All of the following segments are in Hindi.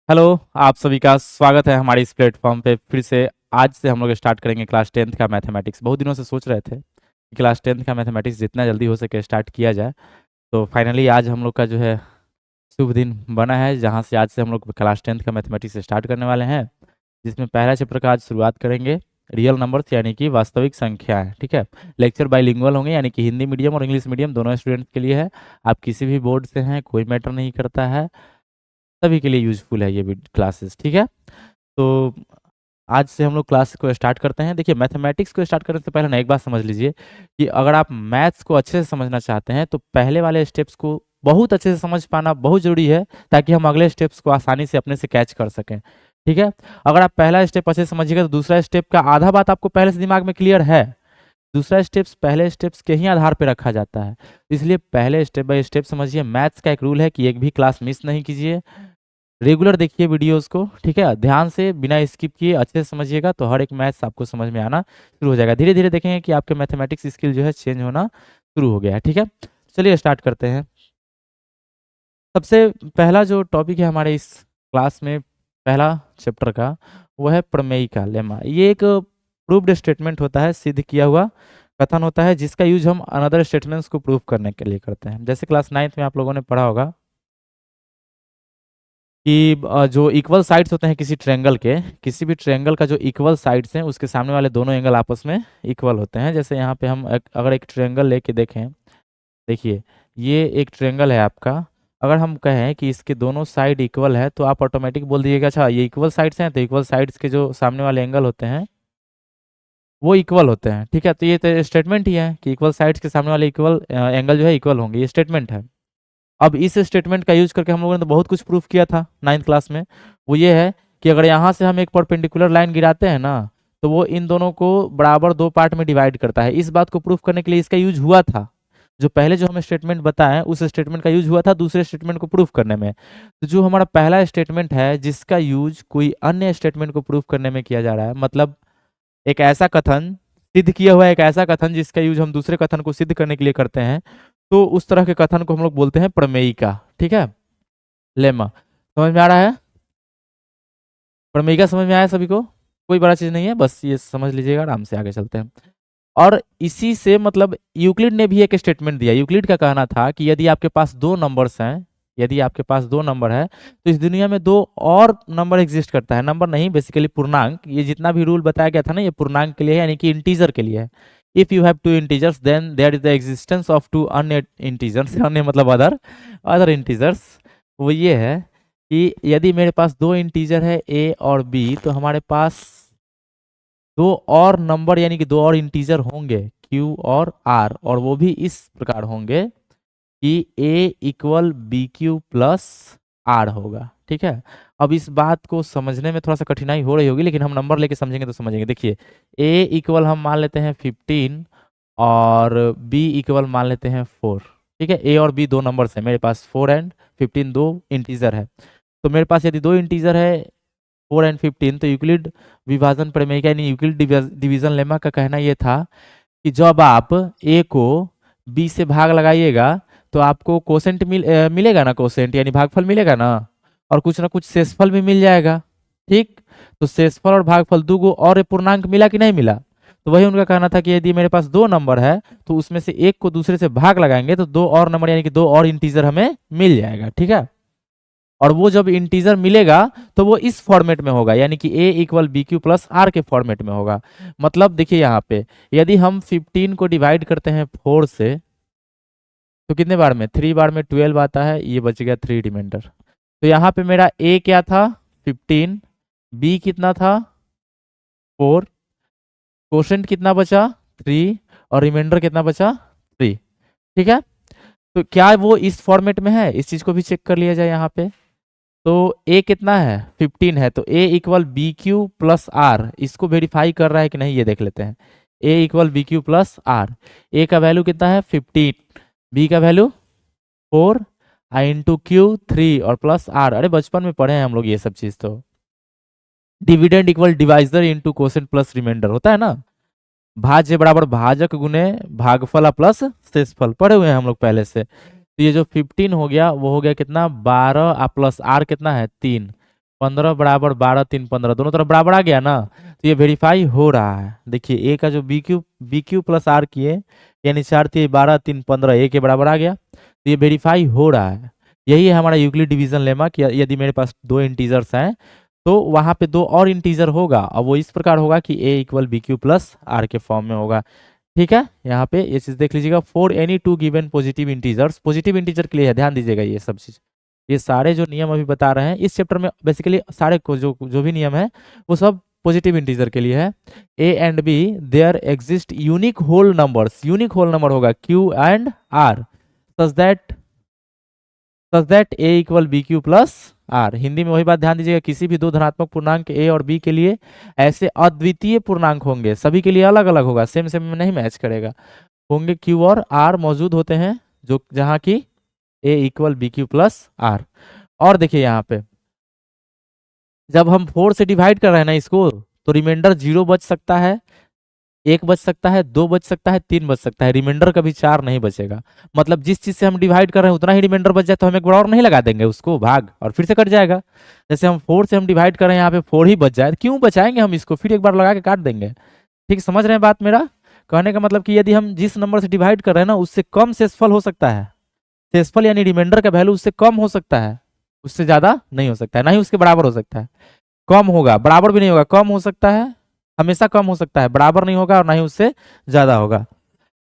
हेलो। आप सभी का स्वागत है हमारे इस प्लेटफॉर्म पे फिर से। आज से हम लोग स्टार्ट करेंगे क्लास 10th का मैथमेटिक्स। बहुत दिनों से सोच रहे थे कि क्लास 10th का मैथमेटिक्स जितना जल्दी हो सके स्टार्ट किया जाए। तो फाइनली आज हम लोग का जो है शुभ दिन बना है, जहाँ से आज से हम लोग क्लास 10th का मैथमेटिक्स स्टार्ट करने वाले हैं, जिसमें पहला चैप्टर का आज शुरुआत करेंगे। रियल नंबर्स यानी कि वास्तविक संख्याएं। ठीक है। लेक्चर बाइलिंगुअल होंगे, यानी कि हिंदी मीडियम और इंग्लिश मीडियम दोनों स्टूडेंट्स के लिए है। आप किसी भी बोर्ड से हैं, कोई मैटर नहीं करता है, सभी के लिए यूजफुल है ये भी क्लासेस। ठीक है। तो आज से हम लोग क्लास को स्टार्ट करते हैं। देखिए, मैथमेटिक्स को स्टार्ट करने से पहले ना एक बात समझ लीजिए कि अगर आप मैथ्स को अच्छे से समझना चाहते हैं तो पहले वाले स्टेप्स को बहुत अच्छे से समझ पाना बहुत ज़रूरी है, ताकि हम अगले स्टेप्स को आसानी से अपने से कैच कर सकें। ठीक है। अगर आप पहला स्टेप अच्छे से समझिएगा तो दूसरा स्टेप का आधा बात आपको पहले से दिमाग में क्लियर है। दूसरा स्टेप्स पहले स्टेप्स के ही आधार पर रखा जाता है, इसलिए पहले स्टेप बाय स्टेप समझिए। मैथ्स का एक रूल है कि एक भी क्लास मिस नहीं कीजिए, रेगुलर देखिए वीडियोस को। ठीक है, ध्यान से बिना स्किप किए अच्छे से समझिएगा तो हर एक मैथ्स आपको समझ में आना शुरू हो जाएगा। धीरे धीरे देखेंगे कि आपके मैथमेटिक्स स्किल जो है चेंज होना शुरू हो गया है। ठीक है, चलिए स्टार्ट करते हैं। सबसे पहला जो टॉपिक है हमारे इस क्लास में, पहला चैप्टर का, वो है प्रमेय का लेमा। ये एक प्रूव्ड स्टेटमेंट होता है, सिद्ध किया हुआ कथन होता है, जिसका यूज हम अनदर स्टेटमेंट्स को प्रूव करने के लिए करते हैं। जैसे क्लास 9th में आप लोगों ने पढ़ा होगा कि जो इक्वल साइड्स होते हैं किसी ट्रायंगल के, किसी भी ट्रायंगल का जो इक्वल साइड्स हैं उसके सामने वाले दोनों एंगल आपस में इक्वल होते हैं। जैसे यहाँ पे हम अगर एक ट्रायंगल लेके देखें, देखिए ये एक ट्रायंगल है आपका। अगर हम कहें कि इसके दोनों साइड इक्वल है तो आप ऑटोमेटिक बोल दीजिएगा अच्छा ये इक्वल साइड्स हैं, तो इक्वल साइड्स के जो सामने वाले एंगल होते हैं वो इक्वल होते हैं। ठीक है, तो ये तो स्टेटमेंट ही है कि इक्वल साइड्स के सामने वाले इक्वल एंगल जो है इक्वल होंगे, ये स्टेटमेंट है। अब इस स्टेटमेंट का यूज करके हम लोगों ने तो बहुत कुछ प्रूफ किया था 9th क्लास में। वो ये है कि अगर यहाँ से हम एक परपेंडिकुलर लाइन गिराते हैं ना, तो वो इन दोनों को बराबर दो पार्ट में डिवाइड करता है। इस बात को प्रूफ करने के लिए इसका यूज हुआ था। जो पहले जो हमें स्टेटमेंट बताएं उस स्टेटमेंट का यूज हुआ था दूसरे स्टेटमेंट को प्रूफ करने में। तो जो हमारा पहला स्टेटमेंट है जिसका यूज कोई अन्य स्टेटमेंट को प्रूफ करने में किया जा रहा है, मतलब एक ऐसा कथन सिद्ध किया हुआ है, एक ऐसा कथन जिसका यूज हम दूसरे कथन को सिद्ध करने के लिए करते हैं, तो उस तरह के कथन को हम लोग बोलते हैं प्रमेयिका। ठीक है, लेमा। समझ में आ रहा है? प्रमेयिका समझ में आया सभी को? कोई बड़ा चीज नहीं है, बस ये समझ लीजिएगा। आराम से आगे चलते हैं। और इसी से मतलब यूक्लिड ने भी एक स्टेटमेंट दिया। यूक्लिड का कहना था कि यदि आपके पास दो नंबर्स हैं, यदि आपके पास दो नंबर है तो इस दुनिया में दो और नंबर एग्जिस्ट करता है। नंबर नहीं, बेसिकली पूर्णांक। ये जितना भी रूल बताया गया था ना, ये पूर्णांक के लिए है, यानी कि इंटीजर के लिए है। If you have two integers then there is the existence of two अन्य इंटीजर्स, अन्य मतलब अदर अदर इंटीजर्स। वो ये है कि यदि मेरे पास दो इंटीजर है ए और बी, तो हमारे पास दो और नंबर यानी कि दो और इंटीजर होंगे क्यू और आर, और वो भी इस प्रकार होंगे कि A equal B Q plus R होगा। ठीक है। अब इस बात को समझने में थोड़ा सा कठिनाई हो रही होगी, लेकिन हम नंबर लेके समझेंगे तो समझेंगे। देखिए, ए इक्वल हम मान लेते हैं 15 और बी इक्वल मान लेते हैं 4। ठीक है, ए और बी दो नंबर्स हैं, मेरे पास 4 एंड 15 दो इंटीजर है। तो मेरे पास यदि दो इंटीजर है 4 एंड 15, तो यूक्लिड विभाजन प्रमेय का यानी यूक्लिड डिवीजन लेमा का कहना यह था कि जब आप ए को बी से भाग लगाइएगा तो आपको कोसेंट मिलेगा ना, कोसेंट यानी भागफल मिलेगा ना, और कुछ ना कुछ शेषफल भी मिल जाएगा। ठीक, तो शेषफल और भागफल दो और पूर्णांक मिला कि नहीं मिला? तो वही उनका कहना था कि यदि मेरे पास दो नंबर है तो उसमें से एक को दूसरे से भाग लगाएंगे तो दो और नंबर यानी कि दो और इंटीजर हमें मिल जाएगा। ठीक है, और वो जब इंटीजर मिलेगा तो वो इस फॉर्मेट में होगा, यानी कि A equal B Q plus R के फॉर्मेट में होगा। मतलब देखिए यहाँ पे यदि हम 15 को डिवाइड करते हैं 4 से तो कितने बार में? 3 बार में 12 आता है, ये बच गया 3 रिमाइंडर। तो यहाँ पे मेरा ए क्या था? 15, बी कितना था? 4, कोशेंट कितना बचा? 3, और रिमाइंडर कितना बचा? 3। ठीक है, तो क्या वो इस फॉर्मेट में है? इस चीज को भी चेक कर लिया जाए यहाँ पे। तो ए कितना है? 15 है, तो A equal B Q plus R, इसको वेरीफाई कर रहा है कि नहीं ये देख लेते हैं। A equal B Q plus R, A का वैल्यू कितना है? 15, बी का वैल्यू 4, आई इंटू क्यू 3 और प्लस आर। अरे बचपन में पढ़े हैं हम लोग ये सब चीज। तो dividend equal divisor into quotient plus remainder होता है ना, भाज्य बराबर भाजक गुने भागफल प्लस शेषफल, पढ़े हुए हैं हम लोग पहले से। तो ये जो 15 हो गया वो हो गया कितना? 12 प्लस आर कितना है? 3। 15 बराबर 12 3 15 दोनों तरफ बराबर आ गया ना, तो ये वेरीफाई हो रहा है। देखिए ए का जो बी क्यू प्लस आर किए, यानी 4 3 12 3 15 ए के बराबर आ गया, तो ये वेरीफाई हो रहा है। यही है हमारा यूक्लिड डिवीजन लेमा कि यदि मेरे पास दो इंटीजर्स हैं तो वहां पे दो और इंटीजर होगा, और वो इस प्रकार होगा कि A equal B Q plus R के फॉर्म में होगा। ठीक है, यहाँ पे ये चीज देख लीजिएगा, for any two given positive integers, positive integer के लिए है, ध्यान दीजिएगा ये सब चीज। ये सारे जो नियम अभी बता रहे हैं इस चैप्टर में, बेसिकली सारे को जो जो भी नियम है वो सब पॉजिटिव इंटीजर के लिए है। A and B there exist unique whole numbers, unique whole number होगा Q and R, such that A equal B Q plus R. Hindi में वही बात ध्यान दीजिएगा, किसी भी दो धनात्मक पूर्णांक ए और बी के लिए ऐसे अद्वितीय पूर्णांक होंगे, सभी के लिए अलग अलग होगा, सेम सेम में नहीं मैच करेगा, होंगे क्यू और आर मौजूद होते हैं, जो जहाँ की A equal B Q plus R. और देखिए यहाँ पे जब हम 4 से डिवाइड कर रहे हैं ना इसको, तो रिमाइंडर 0 बच सकता है, 1 बच सकता है, 2 बच सकता है, 3 बच सकता है, रिमाइंडर कभी 4 नहीं बचेगा। मतलब जिस चीज से हम डिवाइड कर रहे हैं उतना ही रिमाइंडर बच जाए तो हम एक बार और नहीं लगा देंगे उसको भाग, और फिर से कट जाएगा। जैसे हम 4 से हम डिवाइड कर रहे हैं, यहाँ पे 4 ही बच जाए, क्यों बचाएंगे हम इसको, फिर एक बार लगा के काट देंगे। ठीक, समझ रहे हैं बात मेरा कहने का मतलब कि यदि हम जिस नंबर से डिवाइड कर रहे हैं ना उससे कम शेषफल हो सकता है, शेषफल यानी रिमाइंडर का वैल्यू उससे कम हो सकता है, उससे ज्यादा नहीं हो सकता है, ना ही उसके बराबर हो सकता है। कम होगा, बराबर भी नहीं होगा, कम हो सकता है, हमेशा कम हो सकता है, बराबर नहीं होगा और ना ही उससे ज्यादा होगा।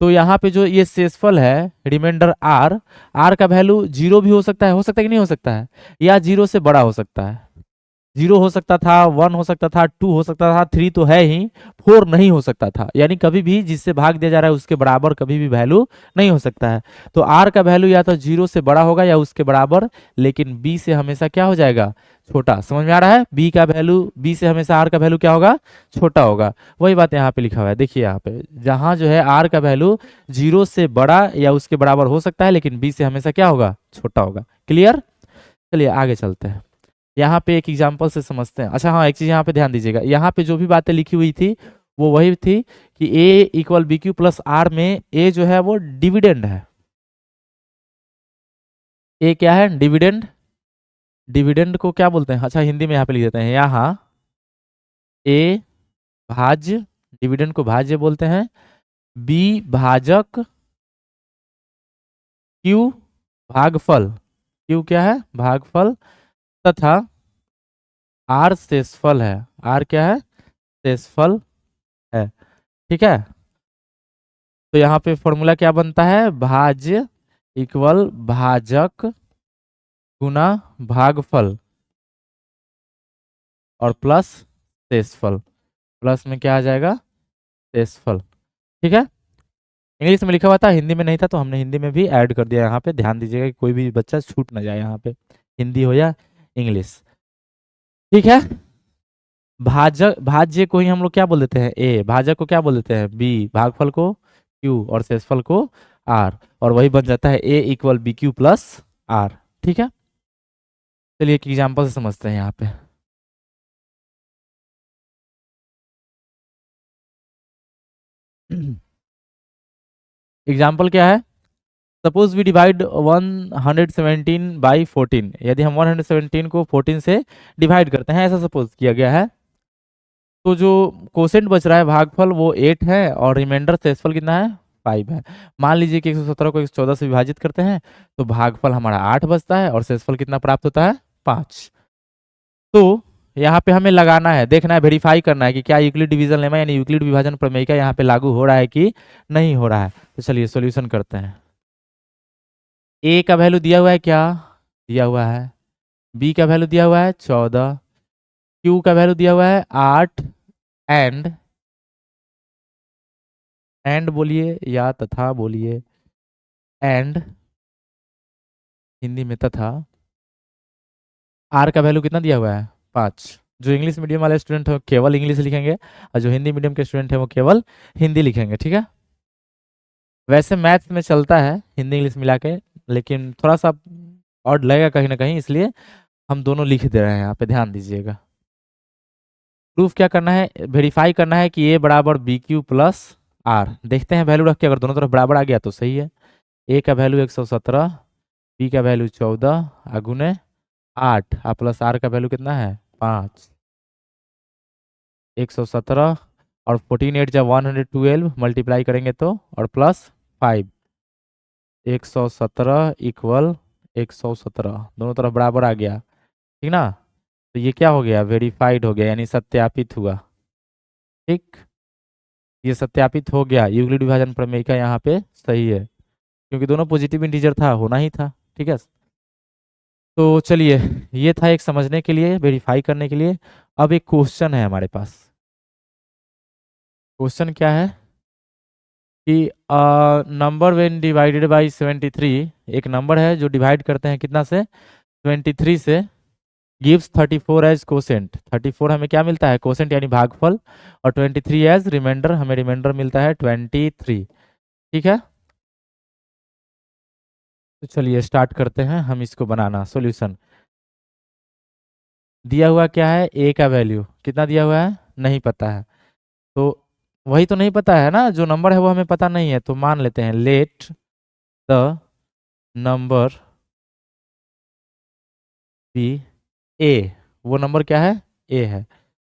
तो यहाँ पे जो ये शेषफल है रिमाइंडर आर, आर का वैल्यू 0 भी हो सकता है कि नहीं हो सकता है, या 0 से बड़ा हो सकता है। 0 हो सकता था, 1 हो सकता था, 2 हो सकता था, 3 तो है ही, 4 नहीं हो सकता था, यानी कभी भी जिससे भाग दिया जा रहा है उसके बराबर कभी भी वैल्यू नहीं हो सकता है। तो आर का वैल्यू या तो 0 से बड़ा होगा या उसके बराबर, लेकिन बी से हमेशा क्या हो जाएगा, छोटा। समझ में आ रहा है, बी का वैल्यू, बी से हमेशा आर का वैल्यू क्या होगा, छोटा होगा। वही बात यहाँ पे लिखा हुआ है, देखिए यहाँ पे जहाँ जो है आर का वैल्यू 0 से बड़ा या उसके बराबर हो सकता है, लेकिन बी से हमेशा क्या होगा, छोटा होगा। क्लियर, चलिए आगे चलते हैं, यहाँ पे एक एग्जांपल से समझते हैं। अच्छा हाँ, एक चीज यहाँ पे ध्यान दीजिएगा, यहाँ पे जो भी बातें लिखी हुई थी वो वही थी कि A equal B Q plus R में ए जो है वो डिविडेंड है। ए क्या है, डिविडेंड। डिविडेंड को क्या बोलते हैं, अच्छा हिंदी में यहाँ पे लिख देते हैं, यहाँ ए भाज्य, डिविडेंड को भाज्य बोलते हैं, बी भाजक, क्यू भागफल, क्यू क्या है, भागफल, तथा आर शेषफल है, आर क्या है, शेषफल है। ठीक है, तो यहाँ पे फॉर्मूला क्या बनता है, भाज्य इक्वल भाजक गुना भागफल और प्लस शेषफल, प्लस में क्या आ जाएगा, शेषफल। ठीक है, इंग्लिश में लिखा हुआ था, हिंदी में नहीं था, तो हमने हिंदी में भी ऐड कर दिया। यहाँ पे ध्यान दीजिएगा कि कोई भी बच्चा छूट ना जाए, यहाँ पे हिंदी हो या इंग्लिश। ठीक है, भाजक, भाज्य को ही हम लोग क्या बोल देते हैं ए, भाजक को क्या बोल देते हैं बी, भागफल को क्यू और शेषफल को आर, और वही बन जाता है A equal B Q plus R. ठीक है, चलिए एक एग्जाम्पल से समझते हैं यहाँ पे। एग्जाम्पल क्या है, सपोज वी डिवाइड 117 बाई 14, यदि हम 117 को 14 से डिवाइड करते हैं, ऐसा सपोज किया गया है, तो जो कोसेंट बच रहा है भागफल वो 8 है और रिमाइंडर शेषफल कितना है, 5 है। मान लीजिए कि 117 को 114 से विभाजित करते हैं तो भागफल हमारा 8 बचता है और शेषफल कितना प्राप्त होता है, 5। तो यहाँ पे हमें लगाना है, देखना है, वेरीफाई करना है कि क्या यूक्लिड डिवीजन लेमा यानी यूक्लिड विभाजन प्रमेय का यहाँ पे लागू हो रहा है कि नहीं हो रहा है। तो चलिए सॉल्यूशन करते हैं। ए का वैल्यू दिया हुआ है, क्या दिया हुआ है, बी का वैल्यू दिया हुआ है 14, क्यू का वैल्यू दिया हुआ है 8, एंड बोलिए या तथा बोलिए, एंड हिंदी में तथा, आर का वैल्यू कितना दिया हुआ है, 5। जो इंग्लिश मीडियम वाले स्टूडेंट हो केवल इंग्लिश लिखेंगे, और जो हिंदी मीडियम के स्टूडेंट हैं वो केवल हिंदी लिखेंगे। ठीक है, वैसे मैथ्स में चलता है हिंदी इंग्लिश मिला के, लेकिन थोड़ा सा ऑड लगेगा कहीं ना कहीं, इसलिए हम दोनों लिख दे रहे हैं, यहाँ पे ध्यान दीजिएगा। प्रूफ क्या करना है, वेरीफाई करना है कि ए बराबर बी क्यू प्लस आर। देखते हैं वैल्यू रख के, अगर दोनों तरफ बराबर आ गया तो सही है। ए का वैल्यू 117, बी का वैल्यू 14 गुने 8 प्लस आर का वैल्यू कितना है 5 117 और 14 8 जा 112 मल्टीप्लाई करेंगे तो और प्लस 5 117 इक्वल 117 दोनों तरफ बराबर आ गया, ठीक ना। तो ये क्या हो गया, वेरीफाइड हो गया यानी सत्यापित हुआ। ठीक, ये सत्यापित हो गया, यूक्लिड विभाजन प्रमेय का यहाँ पे सही है क्योंकि दोनों पॉजिटिव इंटीजर था, होना ही था। ठीक है, तो चलिए ये था एक समझने के लिए, वेरीफाई करने के लिए। अब एक क्वेश्चन है हमारे पास। क्वेश्चन क्या है कि नंबर व्हेन डिवाइडेड बाय 73, एक नंबर है जो डिवाइड करते हैं कितना से, 23 से, गिव्स 34 एज कोसेंट। 34 हमें क्या मिलता है, कोसेंट यानी भागफल, और 23 एज रिमाइंडर, हमें रिमाइंडर मिलता है 23। ठीक है, तो चलिए स्टार्ट करते हैं हम इसको बनाना। सॉल्यूशन दिया हुआ क्या है, ए का वैल्यू कितना दिया हुआ है नहीं पता है, तो वही तो नहीं पता है ना, जो नंबर है वो हमें पता नहीं है, तो मान लेते हैं लेट द नंबर बी ए। वो नंबर क्या है, ए है।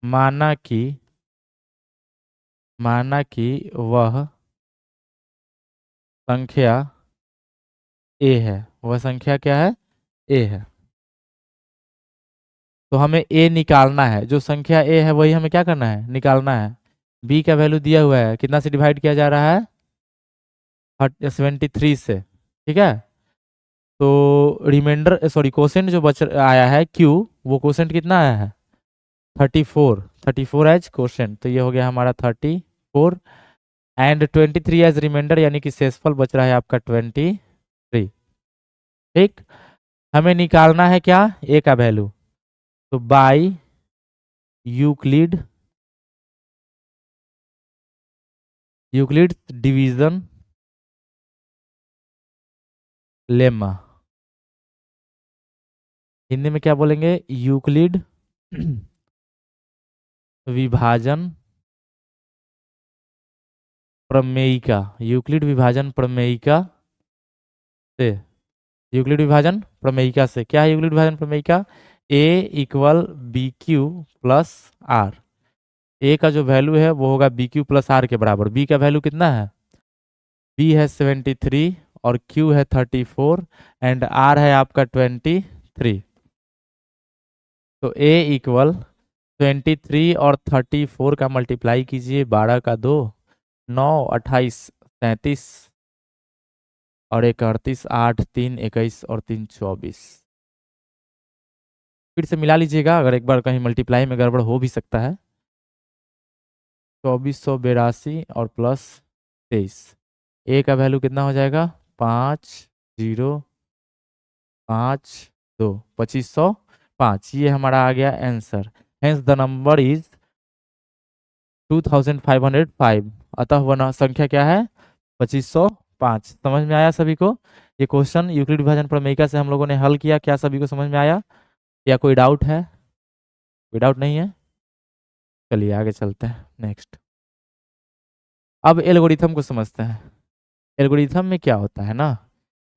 माना कि वह संख्या ए है, वह संख्या क्या है, ए है। तो हमें ए निकालना है, जो संख्या ए है वही हमें क्या करना है, निकालना है। बी का वैल्यू दिया हुआ है, कितना से डिवाइड किया जा रहा है, 73 से। ठीक है, तो रिमाइंडर सॉरी क्वोशेंट जो बच आया है क्यू, वो क्वोशेंट कितना आया है 34 एज क्वोशेंट, तो ये हो गया हमारा 34 एंड 23 एज रिमाइंडर, यानी कि शेषफल बच रहा है आपका 23। ठीक, हमें निकालना है क्या, ए का वैल्यू, तो by Euclid division lemma, Hindi में क्या बोलेंगे, यूक्लिड विभाजन प्रमेयिका, यूक्लिड विभाजन प्रमेयिका से, यूक्लिड विभाजन प्रमेयिका से, क्या है यूक्लिड विभाजन प्रमेयिका, A equal B Q plus R. A का जो वैल्यू है वो होगा बी क्यू प्लस आर के बराबर। बी का वैल्यू कितना है, बी है 73 और क्यू है 34 एंड आर है आपका 23। तो ए इक्वल 23 और 34 का मल्टीप्लाई कीजिए, 12 का 2, 9 28 37 और 1 38, 8 3 21 और 3 24। फिर से मिला लीजिएगा, अगर एक बार कहीं मल्टीप्लाई में गड़बड़ हो भी सकता है। 2482 और प्लस 23, ए का वैल्यू कितना हो जाएगा, 5052 2505, ये हमारा आ गया answer. Hence the number is 2505, अतः वह संख्या क्या है 2505। समझ में आया सभी को, ये क्वेश्चन यूक्लिड विभाजन प्रमेयिका से हम लोगों ने हल किया, क्या सभी को समझ में आया या कोई डाउट है, कोई डाउट नहीं है। चलिए आगे चलते हैं नेक्स्ट। अब एल्गोरिथम को समझते हैं। एल्गोरिथम में क्या होता है ना,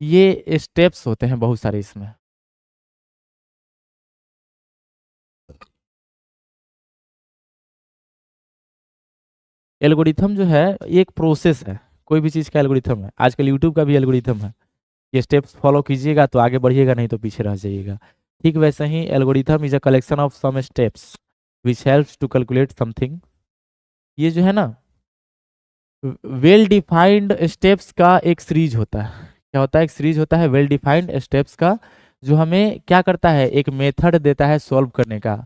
ये स्टेप्स होते हैं बहुत सारे इसमें। एल्गोरिथम जो है ये एक प्रोसेस है, कोई भी चीज़ का एल्गोरिथम है, आजकल यूट्यूब का भी एल्गोरिथम है। ये स्टेप्स फॉलो कीजिएगा तो आगे बढ़िएगा, नहीं तो पीछे रह जाइएगा। ठीक वैसे ही algorithm is a collection of some steps which helps to calculate something. ये जो है ना वेल डिफाइंड स्टेप्स का एक सीरीज होता है। क्या होता है, एक सीरीज होता है वेल डिफाइंड स्टेप्स का, जो हमें क्या करता है, एक मेथड देता है सॉल्व करने का,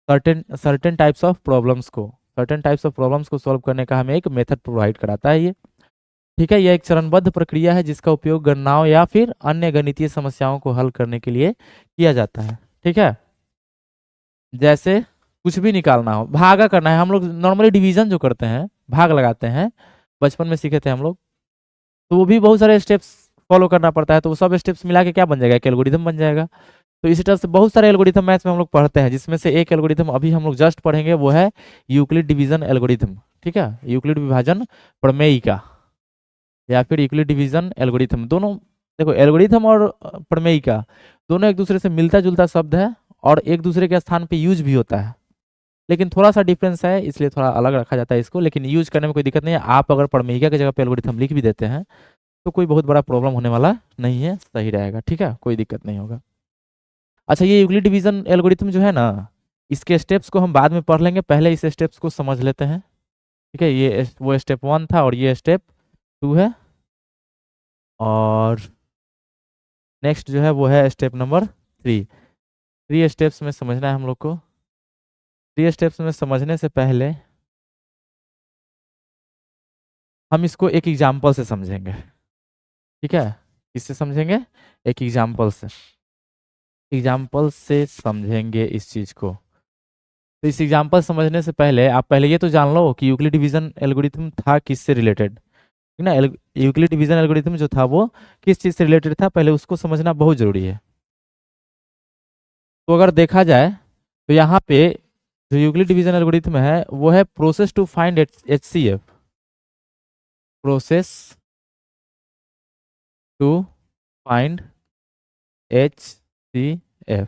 सर्टेन टाइप्स ऑफ प्रॉब्लम्स को, सॉल्व करने का हमें एक मेथड प्रोवाइड कराता है ये। ठीक है, यह एक चरणबद्ध प्रक्रिया है जिसका उपयोग गणनाओं या फिर अन्य गणितीय समस्याओं को हल करने के लिए किया जाता है। ठीक है, जैसे कुछ भी निकालना हो, भागा करना है, हम लोग नॉर्मली डिवीजन जो करते हैं भाग लगाते हैं, बचपन में सीखे थे हम लोग, तो वो भी बहुत सारे स्टेप्स फॉलो करना पड़ता है, तो वो सब स्टेप्स मिला के क्या बन जाएगा, एक एल्गोरिथम बन जाएगा। तो इसी तरह से बहुत सारे एल्गोरिथम मैथ्स में हम लोग पढ़ते हैं, जिसमें से एक एल्गोरिथम अभी हम लोग जस्ट पढ़ेंगे, वो है यूक्लिड डिवीजन एल्गोरिथम। ठीक है, यूक्लिड विभाजन प्रमेयिका या फिर यूक्लिड डिवीजन एल्गोरिथम, दोनों देखो एल्गोरिथम और प्रमेयिका दोनों एक दूसरे से मिलता जुलता शब्द है, और एक दूसरे के स्थान पे यूज भी होता है, लेकिन थोड़ा सा डिफरेंस है, इसलिए थोड़ा अलग रखा जाता है इसको। लेकिन यूज करने में कोई दिक्कत नहीं है। आप अगर प्रमेयिका की जगह पे एल्गोरिथम लिख भी देते हैं तो कोई बहुत बड़ा प्रॉब्लम होने वाला नहीं है, सही रहेगा, ठीक है, कोई दिक्कत नहीं होगा। अच्छा, ये यूक्लिड डिवीजन एल्गोरिथम जो है ना, इसके स्टेप्स को हम बाद में पढ़ लेंगे, पहले इस स्टेप्स को समझ लेते हैं, ठीक है। ये वो स्टेप 1 था और ये स्टेप 2 है, और नेक्स्ट जो है वो है स्टेप नंबर 3। 3 स्टेप्स में समझना है हम लोग को। 3 स्टेप्स में समझने से पहले हम इसको एक एग्जाम्पल से समझेंगे, ठीक है। किससे समझेंगे? एक एग्जाम्पल से। एग्जाम्पल से समझेंगे इस चीज को। तो इस एग्जाम्पल समझने से पहले आप पहले ये तो जान लो कि यूक्लिड डिवीजन एल्गोरिथम था किससे रिलेटेड, ठीक ना। यूक्लिड डिवीजन एल्गोरिथम जो था वो किस चीज से रिलेटेड था, पहले उसको समझना बहुत जरूरी है। तो अगर देखा जाए तो यहाँ पे जो यूक्लिड डिवीजन एल्गोरिथम है वो है process to find HCF, process to find HCF,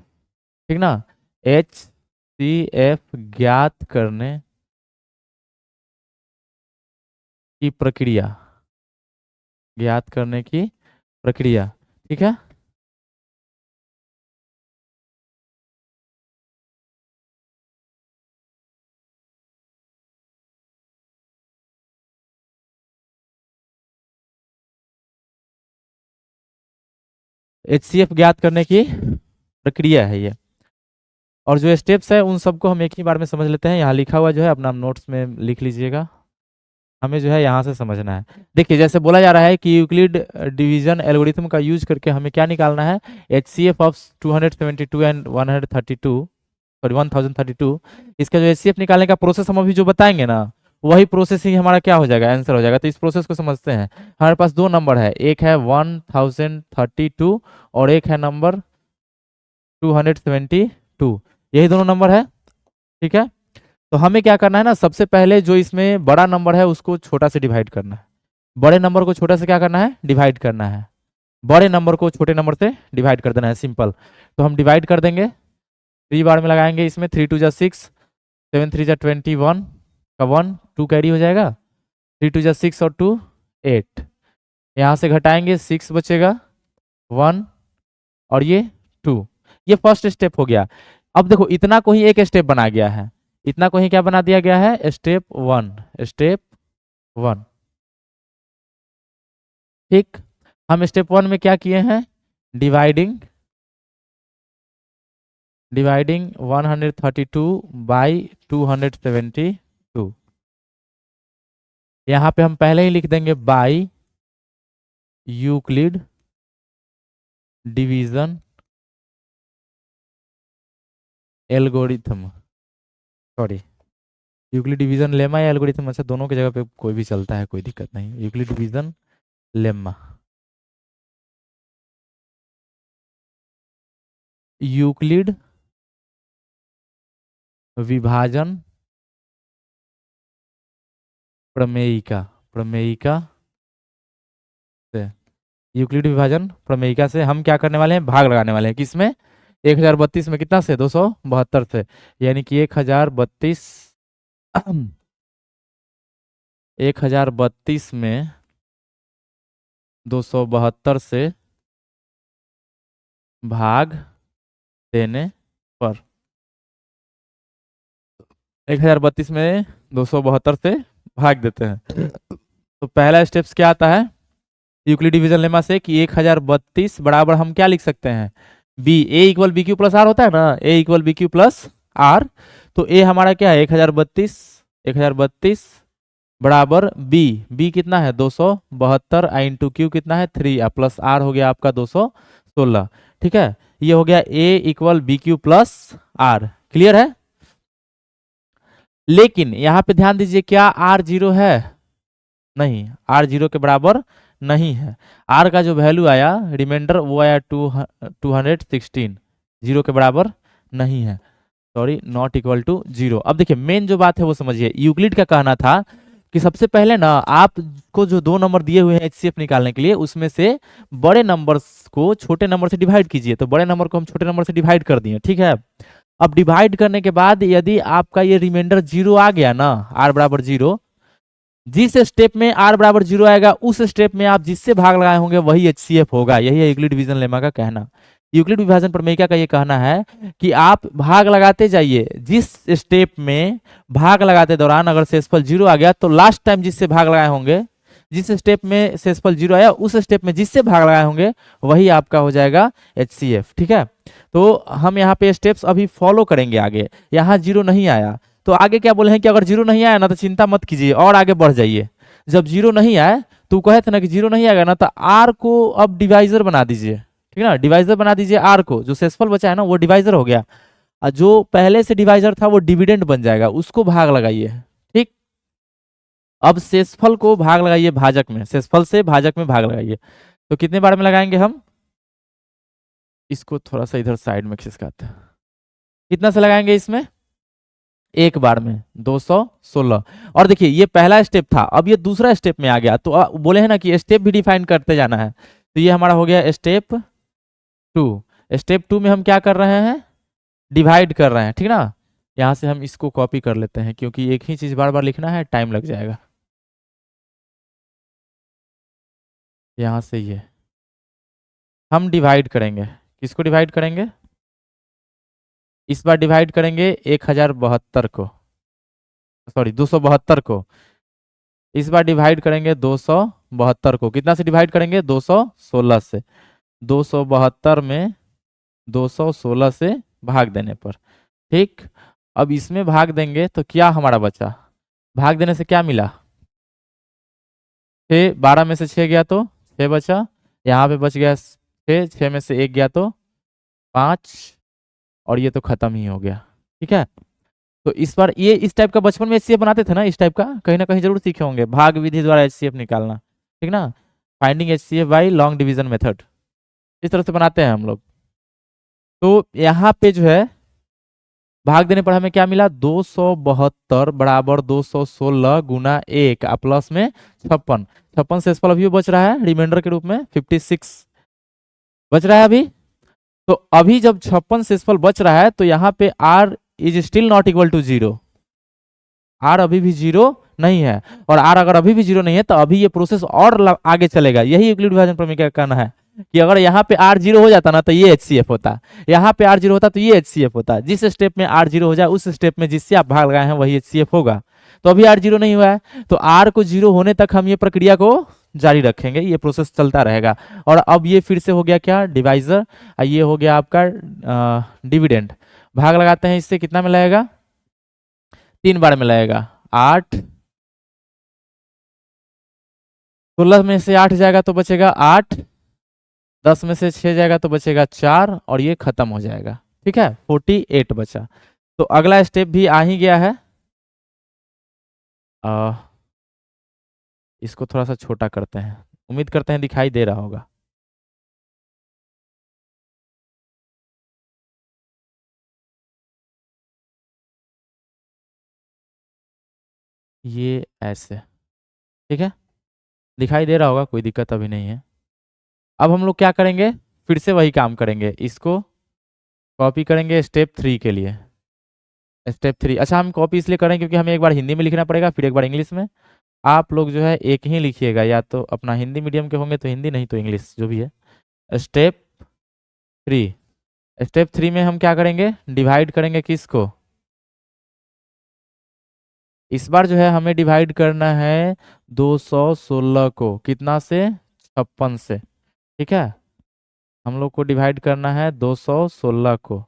ठीक ना। HCF ज्ञात करने की प्रक्रिया, ज्ञात करने की प्रक्रिया, ठीक है। HCF ज्ञात करने की प्रक्रिया है ये, और जो स्टेप्स है उन सबको हम एक ही बार में समझ लेते हैं। यहाँ लिखा हुआ जो है अपना नोट्स में लिख लीजिएगा, हमें जो है यहाँ से समझना है। देखिए, जैसे बोला जा रहा है कि यूक्लिड डिवीजन एल्गोरिथम का यूज करके हमें क्या निकालना है, HCF ऑफ 272 एंड 132, सॉरी 1032। इसका जो HCF निकालने का प्रोसेस हम अभी जो बताएंगे ना, वही प्रोसेस ही हमारा क्या हो जाएगा, आंसर हो जाएगा। तो इस प्रोसेस को समझते हैं। हमारे पास 2 नंबर है, एक है 1032 और एक है नंबर 272, यही दोनों नंबर है, ठीक है। तो हमें क्या करना है ना, सबसे पहले जो इसमें बड़ा नंबर है उसको छोटा से डिवाइड करना है। बड़े नंबर को छोटा से क्या करना है, डिवाइड करना है। बड़े नंबर को छोटे नंबर से डिवाइड कर देना है, सिंपल। तो हम डिवाइड कर देंगे, 3 बार में लगाएंगे इसमें, 3 2 जा 6, 7 3 जा 21 का 1 2 कैरी हो जाएगा, 3 2 जा 6 और 2 8, यहाँ से घटाएंगे 6 बचेगा 1 और ये 2। ये फर्स्ट स्टेप हो गया। अब देखो, इतना को ही एक स्टेप बना गया है, इतना को ही क्या बना दिया गया है, स्टेप 1, स्टेप 1, ठीक। हम स्टेप 1 में क्या किए हैं, डिवाइडिंग 132 बाई 272। यहाँ पे हम पहले ही लिख देंगे by Euclid division algorithm, sorry Euclid division lemma या एल्गोरिथम, अच्छा दोनों की जगह पे कोई भी चलता है, कोई दिक्कत नहीं। यूक्लिड डिवीजन लेमा, यूक्लिड विभाजन प्रमेयिका, प्रमेयिका से, यूक्लिड विभाजन प्रमेयिका से हम क्या करने वाले हैं, भाग लगाने वाले हैं। किसमें, 1032 में, कितना से, 272 से, यानी कि 1032 1032 में 272 से भाग देने पर, 1032 में 272 से भाग देते हैं। तो पहला स्टेप्स क्या आता है यूक्लिड डिवीजन लेमा से, कि 1032 बराबर हम क्या लिख सकते हैं, B, A equal B Q plus R होता है ना, A equal B Q plus R. तो ए हमारा क्या है, 1032 बराबर बी, बी कितना है 272, आई इंटू क्यू कितना है 3, प्लस आर हो गया आपका 216, ठीक है। ये हो गया A equal B Q plus R, clear है। लेकिन यहां पे ध्यान दीजिए, क्या आर 0 है, नहीं, आर 0 के बराबर नहीं है। आर का जो वैल्यू आया रिमाइंडर वो आया 216, 0 के बराबर नहीं है, सॉरी, नॉट इक्वल टू 0। अब देखिए, मेन जो बात है वो समझिए। यूक्लिड का कहना था कि सबसे पहले ना आपको जो 2 नंबर दिए हुए हैं HCF निकालने के लिए, उसमें से बड़े नंबर्स को छोटे नंबर से डिवाइड कीजिए। तो बड़े नंबर को हम छोटे नंबर से डिवाइड कर दिए, ठीक है। अब डिवाइड करने के बाद यदि आपका ये रिमाइंडर 0 आ गया ना, r बराबर 0, जिस स्टेप में r बराबर 0 आएगा उस स्टेप में आप जिससे भाग लगाए होंगे वही HCF होगा। यही है यूक्लिड डिवीजन लेमा का कहना। यूक्लिड विभाजन प्रमेय का ये कहना है कि आप भाग लगाते जाइए, जिस स्टेप में भाग लगाते दौरान अगर शेषफल 0 आ गया तो लास्ट टाइम जिससे भाग लगाए होंगे, जिस स्टेप में शेषफल 0 आया उस स्टेप में जिससे भाग लगाए होंगे वही आपका हो जाएगा HCF। ठीक है, तो हम यहाँ पे स्टेप्स अभी फॉलो करेंगे आगे। यहाँ 0 नहीं आया तो आगे क्या बोले हैं कि अगर 0 नहीं आया ना तो चिंता मत कीजिए और आगे बढ़ जाइए। जब 0 नहीं आए तो कहे थे ना कि 0 नहीं आएगा ना तो r को अब डिवाइजर बना दीजिए। ठीक है ना, डिवाइजर बना दीजिए r को, जो शेषफल बचा है ना वो डिवाइजर हो गया, और जो पहले से डिवाइजर था वो डिविडेंड बन जाएगा, उसको भाग लगाइए। ठीक, अब शेषफल को भाग लगाइए भाजक में, शेषफल से भाजक में भाग लगाइए। तो कितने बार में लगाएंगे हम, इसको थोड़ा सा इधर साइड में खिसकाते हैं, कितना से लगाएंगे इसमें, एक बार में 216। और देखिए ये पहला स्टेप था, अब ये दूसरा स्टेप में आ गया, तो बोले हैं ना कि स्टेप भी डिफाइन करते जाना है। तो ये हमारा हो गया स्टेप 2। स्टेप 2 में हम क्या कर रहे हैं, डिवाइड कर रहे हैं। ठीक ना, यहां से हम इसको कॉपी कर लेते हैं क्योंकि एक ही चीज बार बार लिखना है, टाइम लग जाएगा। यहां से ये हम डिवाइड करेंगे, किसको डिवाइड करेंगे, इस बार डिवाइड करेंगे 1072 को, सॉरी 272 को। इस बार डिवाइड करेंगे 272 को, कितना से डिवाइड करेंगे, 216 से। 272 में 216 से भाग देने पर। ठीक, अब इसमें भाग देंगे तो क्या हमारा बचा, भाग देने से क्या मिला, 6, 12 में से 6 गया तो 6 बचा, यहाँ पे बच गया 6, 6 में से 1 गया तो 5, और ये तो खत्म ही हो गया। ठीक है, तो इस बार ये इस टाइप का बचपन में HCF बनाते थे ना, इस टाइप का कहीं ना कहीं जरूर सीखे होंगे, भाग विधि द्वारा HCF निकालना। ठीक ना, finding HCF by long division method, इस तरह से बनाते हैं हम लोग। तो यहाँ पे जो है भाग देने पर हमें क्या मिला, 272 बराबर 216 गुना 1 प्लस में 56। 56 शेषफल अभी बच रहा है रिमाइंडर के रूप में, 56 बच रहा है अभी। तो अभी जब 56 शेषफल बच रहा है तो यहाँ पे r is still not equal to 0, r अभी भी 0 नहीं है, और r अगर अभी भी 0 नहीं है तो अभी ये प्रोसेस और आगे चलेगा। यही यूक्लिड विभाजन प्रमेय का कहना है कि अगर यहाँ पे r 0 हो जाता ना तो ये HCF होता, यहाँ पे r 0 होता तो ये HCF होता। जिस स्टेप में r 0 हो जाए उस स्टेप में जिससे आप भाग लगाए हैं वही HCF होगा। तो अभी r 0 नहीं हुआ है तो r को 0 होने तक हम ये प्रक्रिया को जारी रखेंगे, ये प्रोसेस चलता रहेगा। और अब ये फिर से हो गया क्या, डिवाइजर, ये हो गया आपका डिविडेंड। भाग लगाते हैं, इससे कितना में लगेगा, 3 बार में लगेगा, 8, 16 में से 8 जाएगा तो बचेगा 8, 10 में से 6 जाएगा तो बचेगा 4, और ये खत्म हो जाएगा। ठीक है, 48 बचा। तो अगला स्टेप भी आ ही गया है, इसको थोड़ा सा छोटा करते हैं, उम्मीद करते हैं दिखाई दे रहा होगा। ये ऐसे, ठीक है, दिखाई दे रहा होगा, कोई दिक्कत अभी नहीं है। अब हम लोग क्या करेंगे, फिर से वही काम करेंगे, इसको कॉपी करेंगे स्टेप 3 के लिए। स्टेप 3, अच्छा हम कॉपी इसलिए करें क्योंकि हमें एक बार हिंदी में लिखना पड़ेगा फिर एक बार इंग्लिश में। आप लोग जो है एक ही लिखिएगा, या तो अपना हिंदी मीडियम के होंगे तो हिंदी, नहीं तो इंग्लिश, जो भी है। स्टेप 3, स्टेप 3 में हम क्या करेंगे, डिवाइड करेंगे किसको, इस बार जो है हमें डिवाइड करना है 216 को, कितना से, 56 से। ठीक है, हम लोग को डिवाइड करना है 216 को,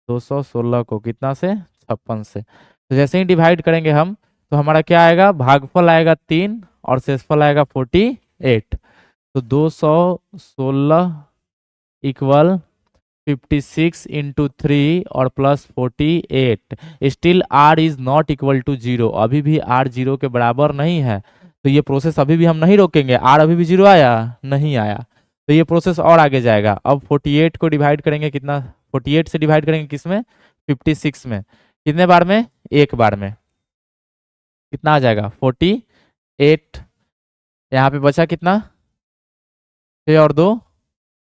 216 को कितना से, 56 से। तो जैसे ही डिवाइड करेंगे हम तो हमारा क्या आएगा, भागफल आएगा 3 और शेषफल आएगा 48। तो 216 इक्वल 56 इंटू 3 और plus 48। Still r is not equal to 0, अभी भी r 0 के बराबर नहीं है। तो ये प्रोसेस अभी भी हम नहीं रोकेंगे, r अभी भी 0 आया नहीं आया, तो ये प्रोसेस और आगे जाएगा। अब 48 को डिवाइड करेंगे, कितना, 48 से डिवाइड करेंगे किसमें, 56 में, कितने बार में, एक बार में, कितना आ जाएगा 48। यहाँ पे बचा कितना, 6 और 2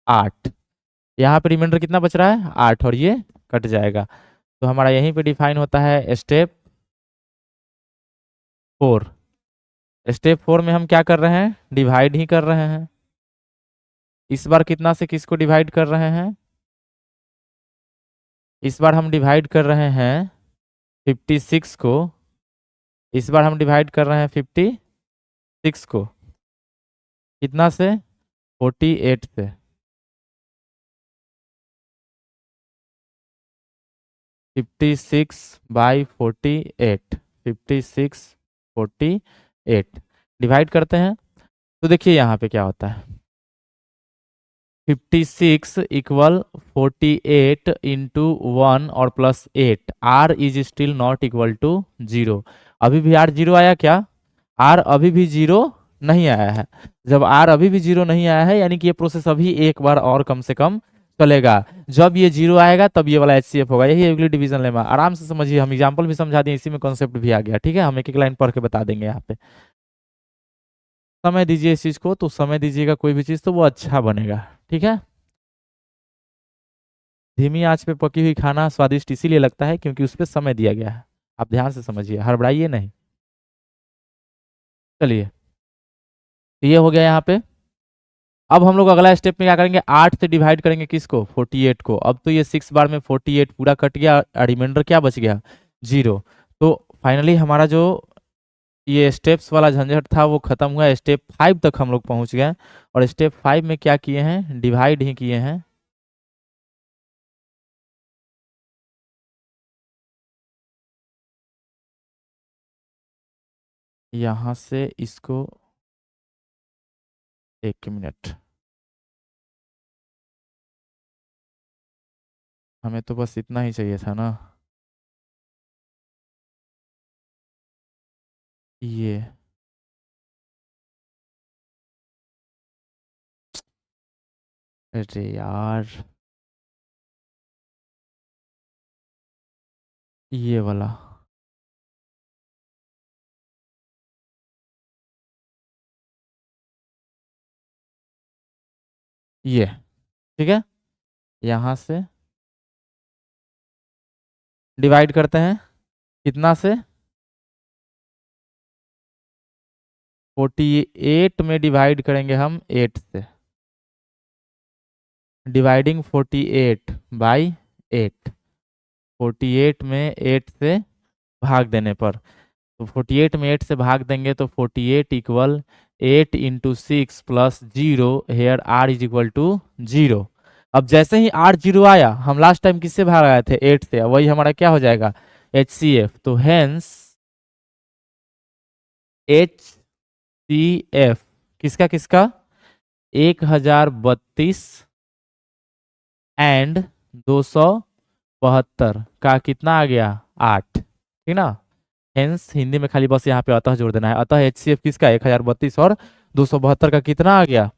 8, यहाँ पे रिमाइंडर कितना बच रहा है, 8, और ये कट जाएगा। तो हमारा यहीं पे डिफाइन होता है स्टेप 4। स्टेप 4 में हम क्या कर रहे हैं, डिवाइड ही कर रहे हैं। इस बार कितना से किसको डिवाइड कर रहे हैं, इस बार हम डिवाइड कर रहे हैं 56 को, इस बार हम डिवाइड कर रहे हैं 56 को कितना से, 48 से। 56/48, 56/48 डिवाइड करते हैं तो देखिए यहाँ पे क्या होता है, 56 इक्वल 48 इंटू 1 और plus 8, R is still not equal to 0। अभी भी आर 0 आया क्या, आर अभी भी 0 नहीं आया है। जब आर अभी भी 0 नहीं आया है यानी कि ये प्रोसेस अभी एक बार और कम से कम चलेगा। जब ये 0 आएगा तब ये वाला HCF होगा। यही यूक्लिड डिवीजन लेमा, आराम से समझिए, हम एग्जांपल भी समझा दें, इसी में कॉन्सेप्ट भी आ गया। ठीक है, हम एक एक लाइन पढ़ के बता देंगे। यहाँ पे समय दीजिए इस चीज को, तो समय दीजिएगा कोई भी चीज तो वो अच्छा बनेगा। ठीक है, धीमी आंच पे पकी हुई खाना स्वादिष्ट इसीलिए लगता है क्योंकि उस पर समय दिया गया है। आप ध्यान से समझिए, हड़बड़ाइए नहीं। चलिए, ये हो गया यहाँ पे। अब हम लोग अगला स्टेप में क्या करेंगे, 8 से डिवाइड करेंगे किसको, 48 को। अब तो ये 6 बार में 48 पूरा कट गया, रिमाइंडर क्या बच गया, 0। तो फाइनली हमारा जो ये स्टेप्स वाला झंझट था वो खत्म हुआ। स्टेप 5 तक हम लोग पहुंच गए और स्टेप 5 में क्या किए हैं, डिवाइड ही किए हैं। यहां से इसको, एक मिनट, हमें तो बस इतना ही चाहिए था ना, ये अरे यार, ये वाला, ये ठीक है। यहां से डिवाइड करते हैं कितना से, 48 में डिवाइड करेंगे हम 8 से, डिवाइडिंग 48/8, 48 में 8 से भाग देने पर, तो 48 में 8 से भाग देंगे तो 48 equal 8 into 6 plus 0, here R is equal to 0। अब जैसे ही आर 0 आया, हम लास्ट टाइम किससे भाग आए थे, 8 से, वही हमारा क्या हो जाएगा, HCF। तो हेंस HCF किसका किसका, 1032 एंड 272 का कितना आ गया, 8। ठीक ना, हेंस हिंदी में खाली बस यहाँ पे अतः जोड़ देना है। अतः HCF किसका, 1032 और 272 का कितना आ गया,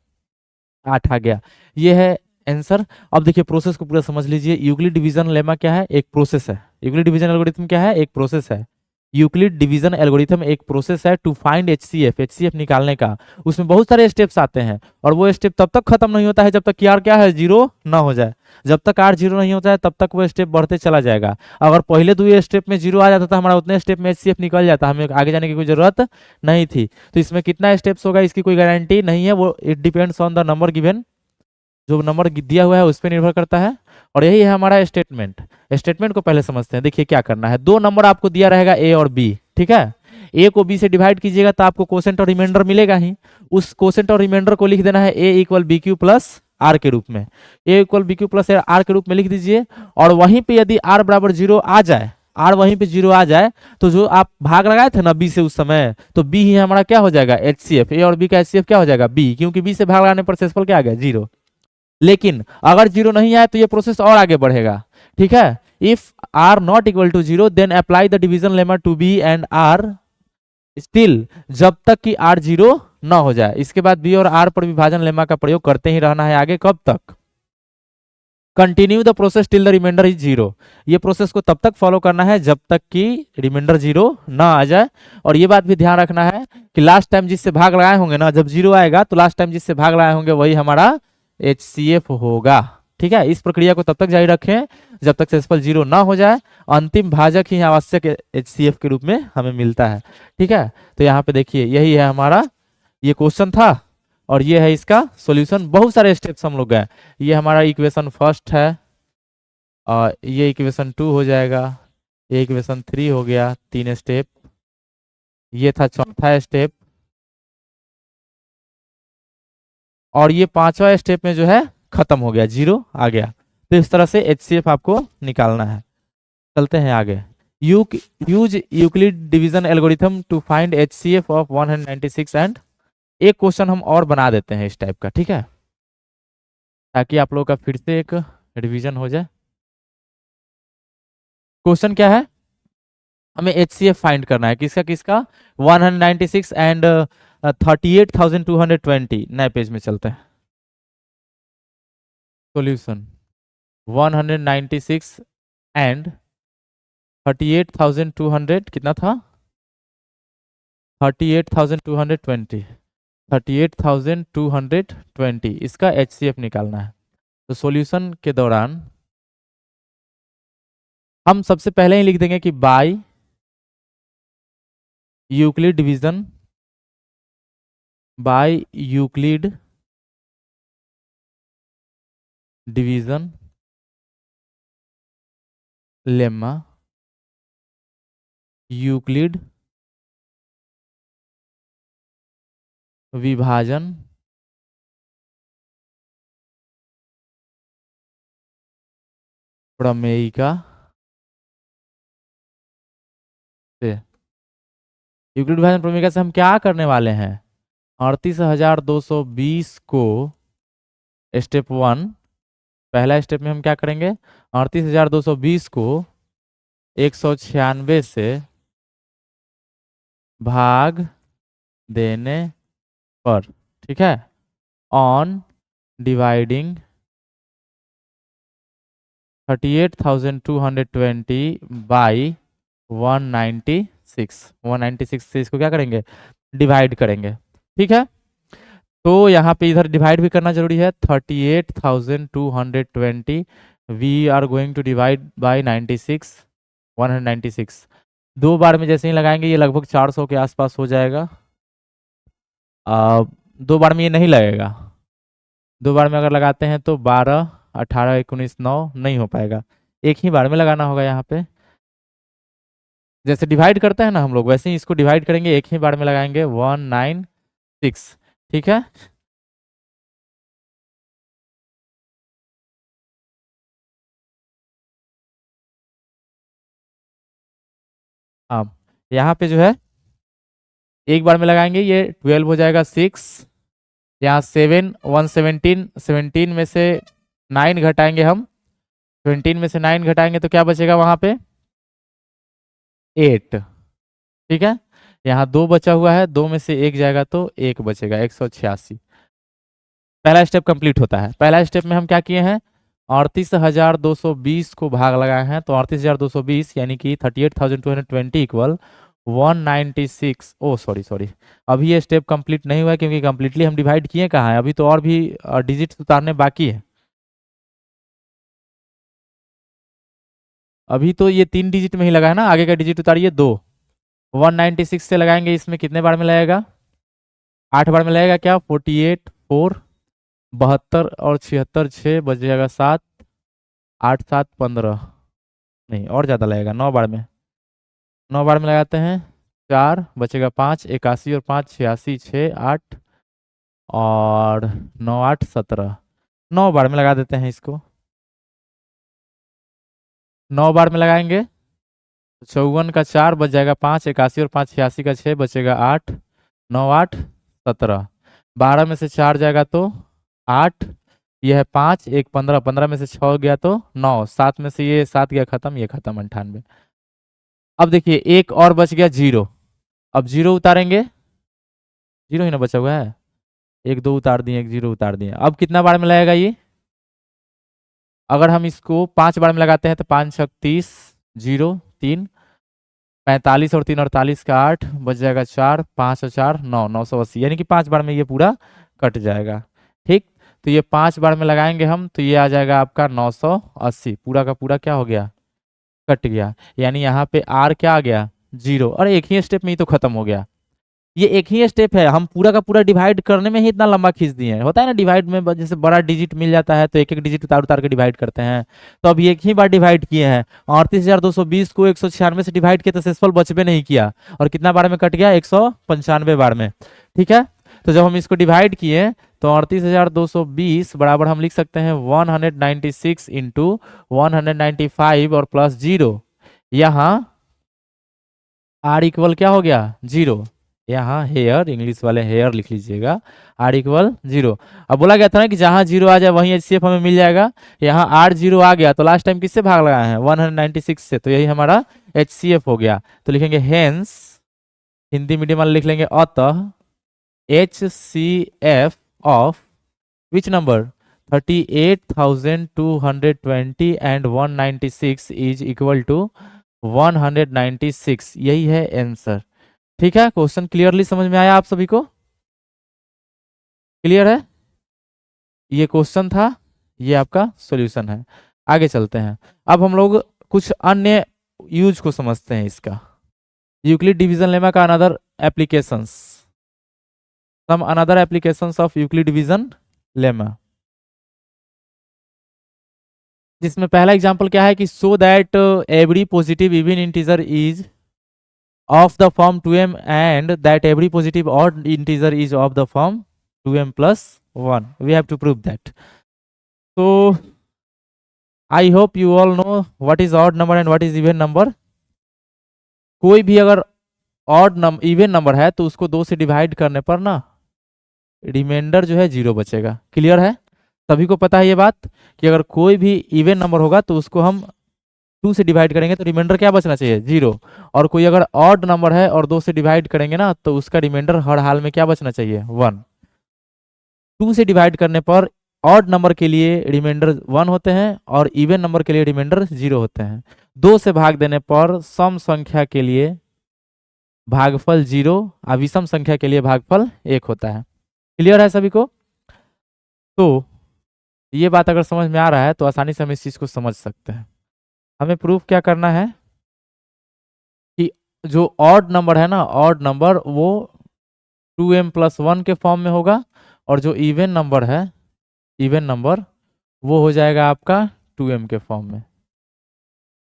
8 आ गया। ये है आंसर। अब देखिए प्रोसेस को पूरा समझ लीजिए। यूक्लिड डिवीजन लेमा क्या है, एक प्रोसेस है। यूक्लिड डिवीजन एल्गोरिथम क्या है, एक प्रोसेस है। यूक्लिड डिवीजन एल्गोरिथम एक प्रोसेस है टू फाइंड HCF निकालने का। उसमें बहुत सारे स्टेप्स आते हैं और वो स्टेप तब तक खत्म नहीं होता है जब तक कि आर क्या है, 0 ना हो जाए। जब तक आर 0 नहीं होता है तब तक वो स्टेप बढ़ते चला जाएगा। अगर पहले 2 स्टेप में 0 आ जाता था, हमारा उतने स्टेप में HCF निकल जाता, हमें आगे जाने की कोई जरूरत नहीं थी। तो इसमें कितना स्टेप्स होगा इसकी कोई गारंटी नहीं है, वो it depends on the number given, जो नंबर दिया हुआ है उस पर निर्भर करता है। और यही है हमारा स्टेटमेंट। स्टेटमेंट को पहले समझते हैं। देखिए क्या करना है, 2 नंबर आपको दिया रहेगा A और B। ठीक है, A को B से डिवाइड कीजिएगा तो आपको कोसेंट और रिमाइंडर मिलेगा ही। उस कोसेंट और रिमाइंडर को लिख देना है A equal BQ plus R के रूप में। A equal BQ plus R के रूप में लिख दीजिए। और वहीं पे यदि R बराबर 0 आ जाए, R वहीं पे 0 आ जाए तो जो आप भाग लगाए थे ना B से उस समय, तो B ही हमारा क्या हो जाएगा, HCF। A और B का HCF क्या हो जाएगा, B, क्योंकि B से भाग लगाने पर शेषफल क्या आ गया, 0। लेकिन अगर 0 नहीं आए तो ये प्रोसेस और आगे बढ़ेगा। ठीक है, if R not equal to 0 then apply the division lemma to B and R still, जब तक कि आर 0 ना हो जाए। इसके बाद बी और आर पर विभाजन लेमा का प्रयोग करते ही रहना है आगे। कब तक, continue the process till the remainder is 0। ये प्रोसेस को तब तक फॉलो करना है जब तक कि रिमाइंडर 0 ना आ जाए। और ये बात भी ध्यान रखना है कि लास्ट टाइम जिससे भाग लगाए होंगे ना, जब 0 आएगा तो लास्ट टाइम जिससे भाग लगाए होंगे वही हमारा HCF होगा। ठीक है, इस प्रक्रिया को तब तक जारी रखें जब तक सेल्सफल 0 ना हो जाए। अंतिम भाजक ही आवश्यक HCF के रूप में हमें मिलता है। ठीक है, तो यहाँ पे देखिए यही है हमारा, ये क्वेश्चन था और ये है इसका सॉल्यूशन। बहुत सारे स्टेप्स हम लोग गए। ये हमारा इक्वेशन फर्स्ट है और ये इक्वेशन 2 हो जाएगा, ये इक्वेशन 3 हो गया, 3 स्टेप। ये था चौथा स्टेप और ये पांचवा स्टेप में जो है खत्म हो गया, 0 आ गया। तो इस तरह से HCF आपको निकालना है। चलते हैं आगे। Use Euclid division algorithm to find HCF of 196 and एक क्वेश्चन हम और बना देते हैं इस टाइप का, ठीक है, ताकि आप लोगों का फिर से एक रिवीजन हो जाए। क्वेश्चन क्या है, हमें HCF फाइंड करना है, किसका किसका, 196 एंड 38,220। नए पेज में चलते हैं। सॉल्यूशन 196 एंड 38,200 कितना था, 38,220, 38,220 इसका HCF निकालना है। तो सॉल्यूशन के दौरान हम सबसे पहले ही लिख देंगे कि by Euclid division, by Euclid division lemma Euclid विभाजन प्रमेयिका से, यूक्लिड विभाजन प्रमेयिका से हम क्या करने वाले हैं, 38,220 को स्टेप 1, पहला स्टेप में हम क्या करेंगे, 38,220 को 196 से भाग देने पर, ठीक है, ऑन डिवाइडिंग 38,220 बाई 196 से इसको क्या करेंगे, डिवाइड करेंगे। ठीक है, तो यहाँ पे इधर डिवाइड भी करना जरूरी है। 38,220 we are going to divide by 196 दो बार में जैसे ही लगाएंगे ये लगभग 400 के आसपास हो जाएगा। दो बार में ये नहीं लगेगा, दो बार में अगर लगाते हैं तो 12, 18, 19, 9 नहीं हो पाएगा, एक ही बार में लगाना होगा। यहाँ पे जैसे डिवाइड करते हैं ना हम लोग, वैसे ही इसको डिवाइड करेंगे, एक ही बार में लगाएंगे 196। ठीक है, हाँ यहाँ पे जो है एक बार में लगाएंगे, ये 12 हो जाएगा 6, यहाँ 7, 117, 17 में से 9 घटाएंगे हम, 17 में से 9 घटाएंगे तो क्या बचेगा वहां पे 8। ठीक है, यहाँ 2 बचा हुआ है, 2 में से 1 जाएगा तो 1 बचेगा, 186। पहला स्टेप कंप्लीट होता है। पहला स्टेप में हम क्या किए हैं, 38,220 को भाग लगाए हैं, तो 38,220 यानी कि 38,220 इक्वल 196। ओ सॉरी, अभी ये स्टेप कंप्लीट नहीं हुआ है क्योंकि कंप्लीटली हम डिवाइड किए कहाँ है, अभी तो और भी डिजिट उतारने बाकी है। अभी तो ये 3 डिजिट में ही लगा है ना, आगे का डिजिट उतारिए 2। 196 से लगाएंगे, इसमें कितने बार में लगेगा, 8 बार में लगेगा क्या, 48, 4, 72 और 76, 6 बच जाएगा 7, 8, 7, 15, नहीं और ज़्यादा लगेगा, 9 बार में, 9 बार में लगाते हैं, 4 बचेगा 5, 81 और 5, 86, 6, 8 और 9, 8, 17, 9 बार में लगा देते हैं इसको। 9 बार में लगाएंगे 54 का 4 बच जाएगा 5, 81 और 5, 86 का 6 बचेगा 8, 9, 8, 17, 12 में से 4 जाएगा तो 8, यह है 5, 1, 15, 15 में से 6 गया तो 9, 7 में से ये 7 गया खत्म, ये खत्म 98। अब देखिए एक और बच गया 0, अब 0 उतारेंगे, 0 ही ना बचा हुआ है, 1, 2 उतार दिए, 1 0 उतार दिए। अब कितना बार में लगेगा ये, अगर हम इसको 5 बार में लगाते हैं तो 5 6 30, 0 3, 45 और 3 48 का 8 बच जाएगा 4, 5 और 4 9, 980, यानी कि 5 बार में ये पूरा कट जाएगा। ठीक, तो ये 5 बार में लगाएंगे हम, तो ये आ जाएगा आपका 980। पूरा का पूरा क्या हो गया, कट गया। यानी यहाँ पे आर क्या आ गया, 0। और एक ही स्टेप में ही तो खत्म हो गया। ये एक ही स्टेप है, हम पूरा का पूरा डिवाइड करने में ही इतना लंबा खींच दिए हैं। होता है ना डिवाइड में, जैसे बड़ा डिजिट मिल जाता है तो एक एक डिजिट उतार उतार के डिवाइड करते हैं। तो अब ये एक ही बार डिवाइड किए हैं। 38,220 को 196 से डिवाइड किया तो शेषफल बचबे नहीं किया। और कितना बार में कट गया, 195 बार में। ठीक है, तो जब हम इसको डिवाइड किए तो 38,220 बराबर हम लिख सकते हैं 196 इंटू 195 और प्लस 0। यहाँ आर इक्वल क्या हो गया, 0। यहाँ हेयर, इंग्लिश वाले हेयर लिख लीजिएगा, आर इक्वल 0। अब बोला गया था ना कि जहां 0 आ जाए वहीं एचसीएफ हमें मिल जाएगा। यहाँ आर 0 आ गया तो लास्ट टाइम किससे भाग लगाए हैं, 196 से, तो यही हमारा एचसीएफ हो गया। तो लिखेंगे हेंस, हिंदी मीडियम वाले लिख लेंगे अतः HCF of which number 38,220 and 196 is equal to 196। यही है आंसर। ठीक है, क्वेश्चन क्लियरली समझ में आया आप सभी को, क्लियर है। ये क्वेश्चन था, ये आपका सॉल्यूशन है। आगे चलते हैं। अब हम लोग कुछ अन्य यूज को समझते हैं इसका। यूक्लिड डिवीजन लेमा का another applications, some another applications of Euclid division lemma, जिसमें पहला एग्जांपल क्या है कि so that every positive even integer is of the form 2m and that every positive odd integer is of the form 2m plus 1. We have to prove that. So I hope you all know what is odd number and what is even number. कोई भी अगर odd इवन नंबर है तो उसको 2 से डिवाइड करने पर ना रिमाइंडर जो है 0 बचेगा। क्लियर है, सभी को पता है ये बात कि अगर कोई भी इवन नंबर होगा तो उसको हम 2 से डिवाइड करेंगे तो रिमाइंडर क्या बचना चाहिए, 0। और कोई अगर ऑड नंबर है और 2 से डिवाइड करेंगे ना तो उसका रिमाइंडर हर हाल में क्या बचना चाहिए, 1। 2 से डिवाइड करने पर ऑड नंबर के लिए रिमाइंडर 1 होते हैं और इवन नंबर के लिए रिमाइंडर 0 होते हैं। 2 से भाग देने पर सम संख्या के लिए भागफल 0 और विषम संख्या के लिए भागफल 1 होता है। क्लियर है सभी को। तो ये बात अगर समझ में आ रहा है तो आसानी से हम इस चीज को समझ सकते हैं। हमें प्रूफ क्या करना है कि जो ऑड नंबर है ना, ऑड नंबर वो 2m plus 1 के फॉर्म में होगा और जो इवन नंबर है, इवन नंबर वो हो जाएगा आपका 2m के फॉर्म में।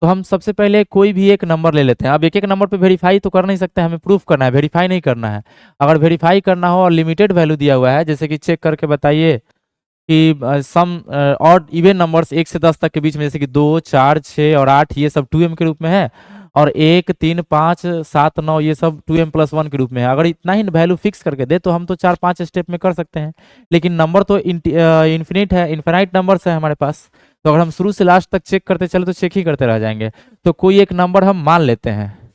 तो हम सबसे पहले कोई भी एक नंबर ले लेते हैं। अब एक एक नंबर पे वेरीफाई तो कर नहीं सकते, हमें प्रूफ करना है, वेरीफाई नहीं करना है। अगर वेरीफाई करना हो और लिमिटेड वैल्यू दिया हुआ है, जैसे कि चेक करके बताइए कि सम ऑड इवन नंबर्स 1 से 10 तक के बीच में, जैसे कि 2, 4, 6 और 8 ये सब 2m के रूप में है, और 1, 3, 5, 7, 9 ये सब 2m plus 1 के रूप में है। अगर इतना ही वैल्यू फिक्स करके दे तो हम तो 4-5 स्टेप में कर सकते हैं, लेकिन नंबर तो इन्फिनिट है, इन्फिनाइट नंबर्स है हमारे पास। तो अगर हम शुरू से लास्ट तक चेक करते चले तो चेक ही करते रह जाएंगे। तो कोई एक नंबर हम मान लेते हैं,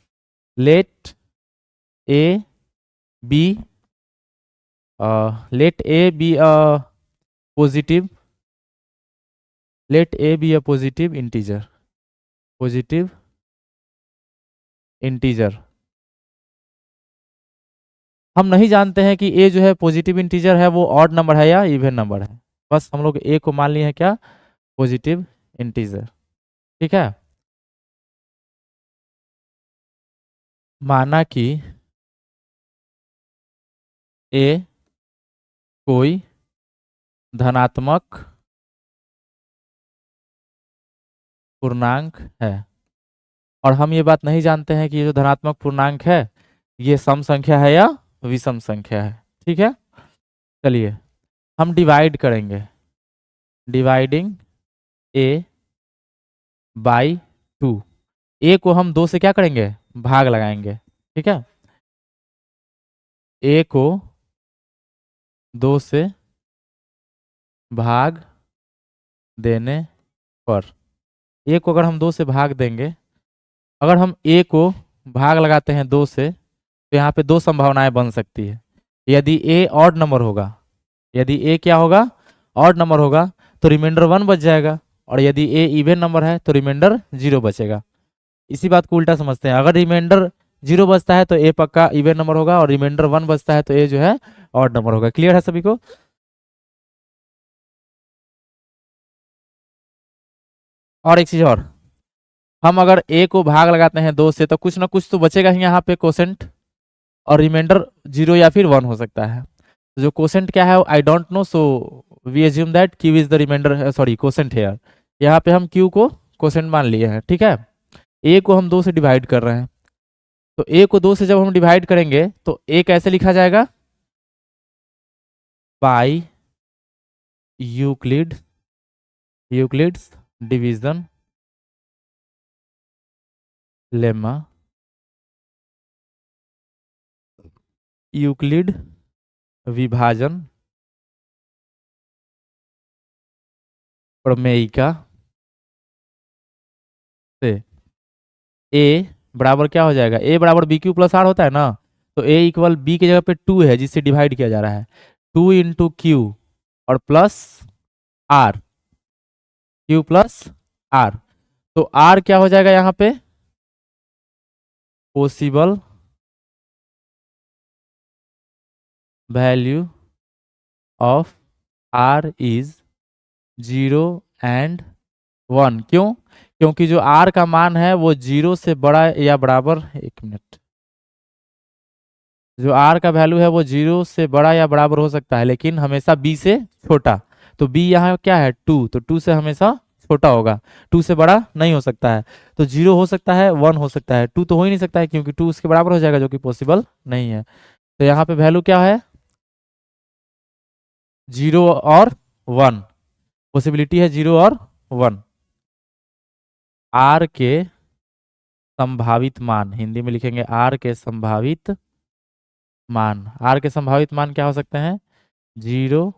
let A B positive, let A B a positive integer, positive integer. हम नहीं जानते हैं कि ए जो है पॉजिटिव इंटीजर है वो ऑड नंबर है या इवन नंबर है, बस हम लोग ए को मान लिए हैं क्या, पॉजिटिव इंटीजर। ठीक है, माना कि ए कोई धनात्मक पूर्णांक है, और हम ये बात नहीं जानते हैं कि ये जो धनात्मक पूर्णांक है ये सम संख्या है या विषम संख्या है। ठीक है, चलिए हम डिवाइड करेंगे, डिवाइडिंग ए बाई 2। ए को हम 2 से क्या करेंगे, भाग लगाएंगे। ठीक है, ए को 2 से भाग देने पर, ए को अगर हम 2 से भाग देंगे, अगर हम ए को भाग लगाते हैं 2 से तो यहाँ पे 2 संभावनाएं बन सकती है। यदि ए ऑड नंबर होगा, यदि ए क्या होगा, ऑड नंबर होगा तो रिमाइंडर 1 बच जाएगा, और यदि ए इवन नंबर है तो रिमाइंडर 0 बचेगा। इसी बात को उल्टा समझते हैं, अगर रिमाइंडर 0 बचता है तो ए पक्का इवन नंबर होगा, और रिमाइंडर 1 बचता है तो ए जो है ऑड नंबर होगा। क्लियर है सभी को। और एक चीज और, हम अगर ए को भाग लगाते हैं 2 से तो कुछ ना कुछ तो बचेगा ही यहाँ पे कोसेंट, और रिमाइंडर 0 या फिर 1 हो सकता है। तो जो कोसेंट क्या है I don't know, so we assume that Q is the remainder, sorry quotient here. यहाँ पे हम क्यू को कोसेंट मान लिए हैं, ठीक है। ए को हम 2 से डिवाइड कर रहे हैं, तो ए को 2 से जब हम डिवाइड करेंगे तो ए कैसे लिखा जाएगा, by Euclid, Euclid's division lemma, Euclid विभाजन प्रमेयिका से ए बराबर क्या हो जाएगा, ए बराबर बी क्यू प्लस आर होता है ना, तो ए इक्वल बी की जगह पे 2 है जिससे डिवाइड किया जा रहा है, 2 इंटू क्यू और plus R, Q plus R. तो आर क्या हो जाएगा यहाँ पे, possible value of R is 0 and 1। क्यों, क्योंकि जो आर का मान है वो 0 से बड़ा या बराबर, एक मिनट, जो आर का वैल्यू है वो 0 से बड़ा या बराबर हो सकता है लेकिन हमेशा बी से छोटा। तो बी यहाँ क्या है 2, तो 2 से हमेशा छोटा होगा, 2 से बड़ा नहीं हो सकता है। तो 0 हो सकता है, 1 हो सकता है, 2 तो हो ही नहीं सकता है क्योंकि 2 उसके बराबर हो जाएगा जो कि पॉसिबल नहीं है। तो यहाँ पे वैल्यू क्या है, 0 और 1, पॉसिबिलिटी है 0 और 1। आर के संभावित मान, हिंदी में लिखेंगे आर के संभावित मान, आर के संभावित मान क्या हो सकते हैं, 0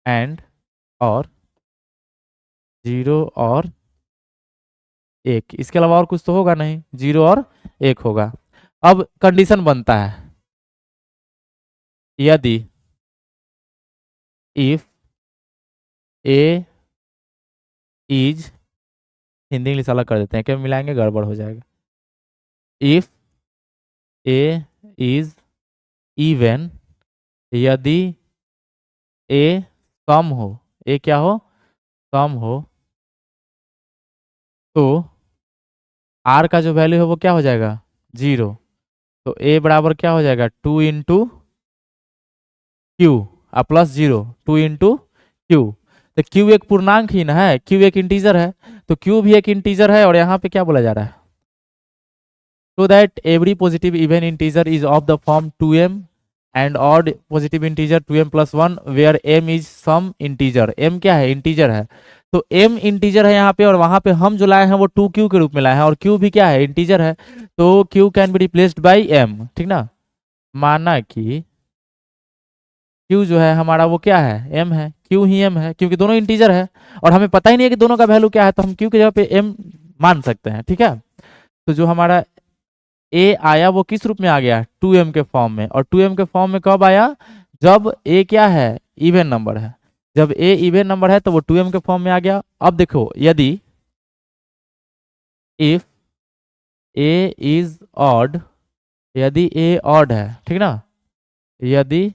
एंड और 0 और 1, इसके अलावा और कुछ तो होगा नहीं, 0 और 1 होगा। अब कंडीशन बनता है, यदि if A is, Hindi English अलग कर देते हैं, क्या मिलाएंगे गड़बड़ हो जाएगा, इफ ए इज इवन, यदि ए कम हो, ए क्या हो, कम हो, तो आर का जो वैल्यू है वो क्या हो जाएगा, 0। तो ए बराबर क्या हो जाएगा, 2 into Q plus 0, 2 into Q. तो क्यू एक पूर्णांक ही ना है, क्यू एक इंटीजर है, तो क्यू भी एक इंटीजर है। और यहाँ पे क्या बोला जा रहा है, so that every positive even integer is of the form 2m and odd positive integer 2m plus 1 where m is some integer, m क्या है, इंटीजर है। तो m इंटीजर है यहाँ पे, और वहां पे हम जो लाए हैं वो 2q के रूप में लाए हैं, और q भी क्या है, इंटीजर है, तो q can be replaced by m, ठीक ना। माना कि q जो है हमारा वो क्या है, m है, q ही m है क्योंकि दोनों इंटीजर है, और हमें पता ही नहीं है कि दोनों का वैल्यू क्या है, तो हम q की जगह पे m मान सकते हैं, ठीक है। तो जो हमारा ए आया वो किस रूप में आ गया, 2m के फॉर्म में, और 2m के फॉर्म में कब आया, जब ए क्या है, इवन नंबर है, जब ए इवन नंबर है तो वो 2m के फॉर्म में आ गया। अब देखो, यदि इफ ए इज ऑड, यदि ए ऑड है, ठीक ना, यदि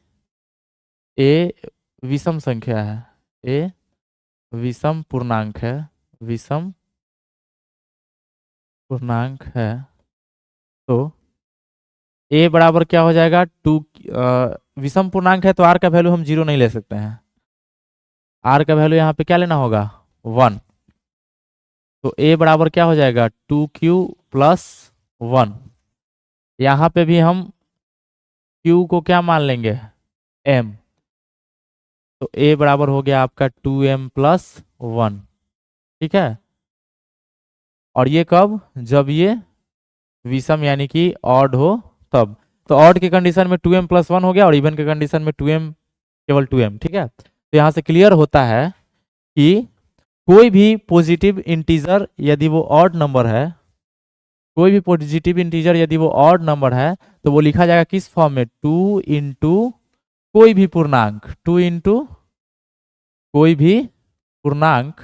ए विषम संख्या है, ए विषम पूर्णांक है, विषम पूर्णांक है, तो ए बराबर क्या हो जाएगा, 2, विषम पूर्णांक है तो आर का वैल्यू हम 0 नहीं ले सकते हैं, आर का वैल्यू यहाँ पे क्या लेना होगा, 1। तो ए बराबर क्या हो जाएगा, 2q प्लस 1। यहाँ पे भी हम q को क्या मान लेंगे, m, तो a बराबर हो गया आपका 2m प्लस 1, ठीक है। और ये कब, जब ये विषम यानी कि ऑड हो तब। तो ऑड के कंडीशन में 2m प्लस 1 हो गया, और इवन के कंडीशन में 2m, केवल 2m, ठीक है। तो यहाँ से क्लियर होता है कि कोई भी पॉजिटिव इंटीजर यदि वो ऑड नंबर है, कोई भी पॉजिटिव इंटीजर यदि वो ऑड नंबर है तो वो लिखा जाएगा किस फॉर्म में, 2 इंटू कोई भी पूर्णांक, 2 इंटू कोई भी पूर्णांक,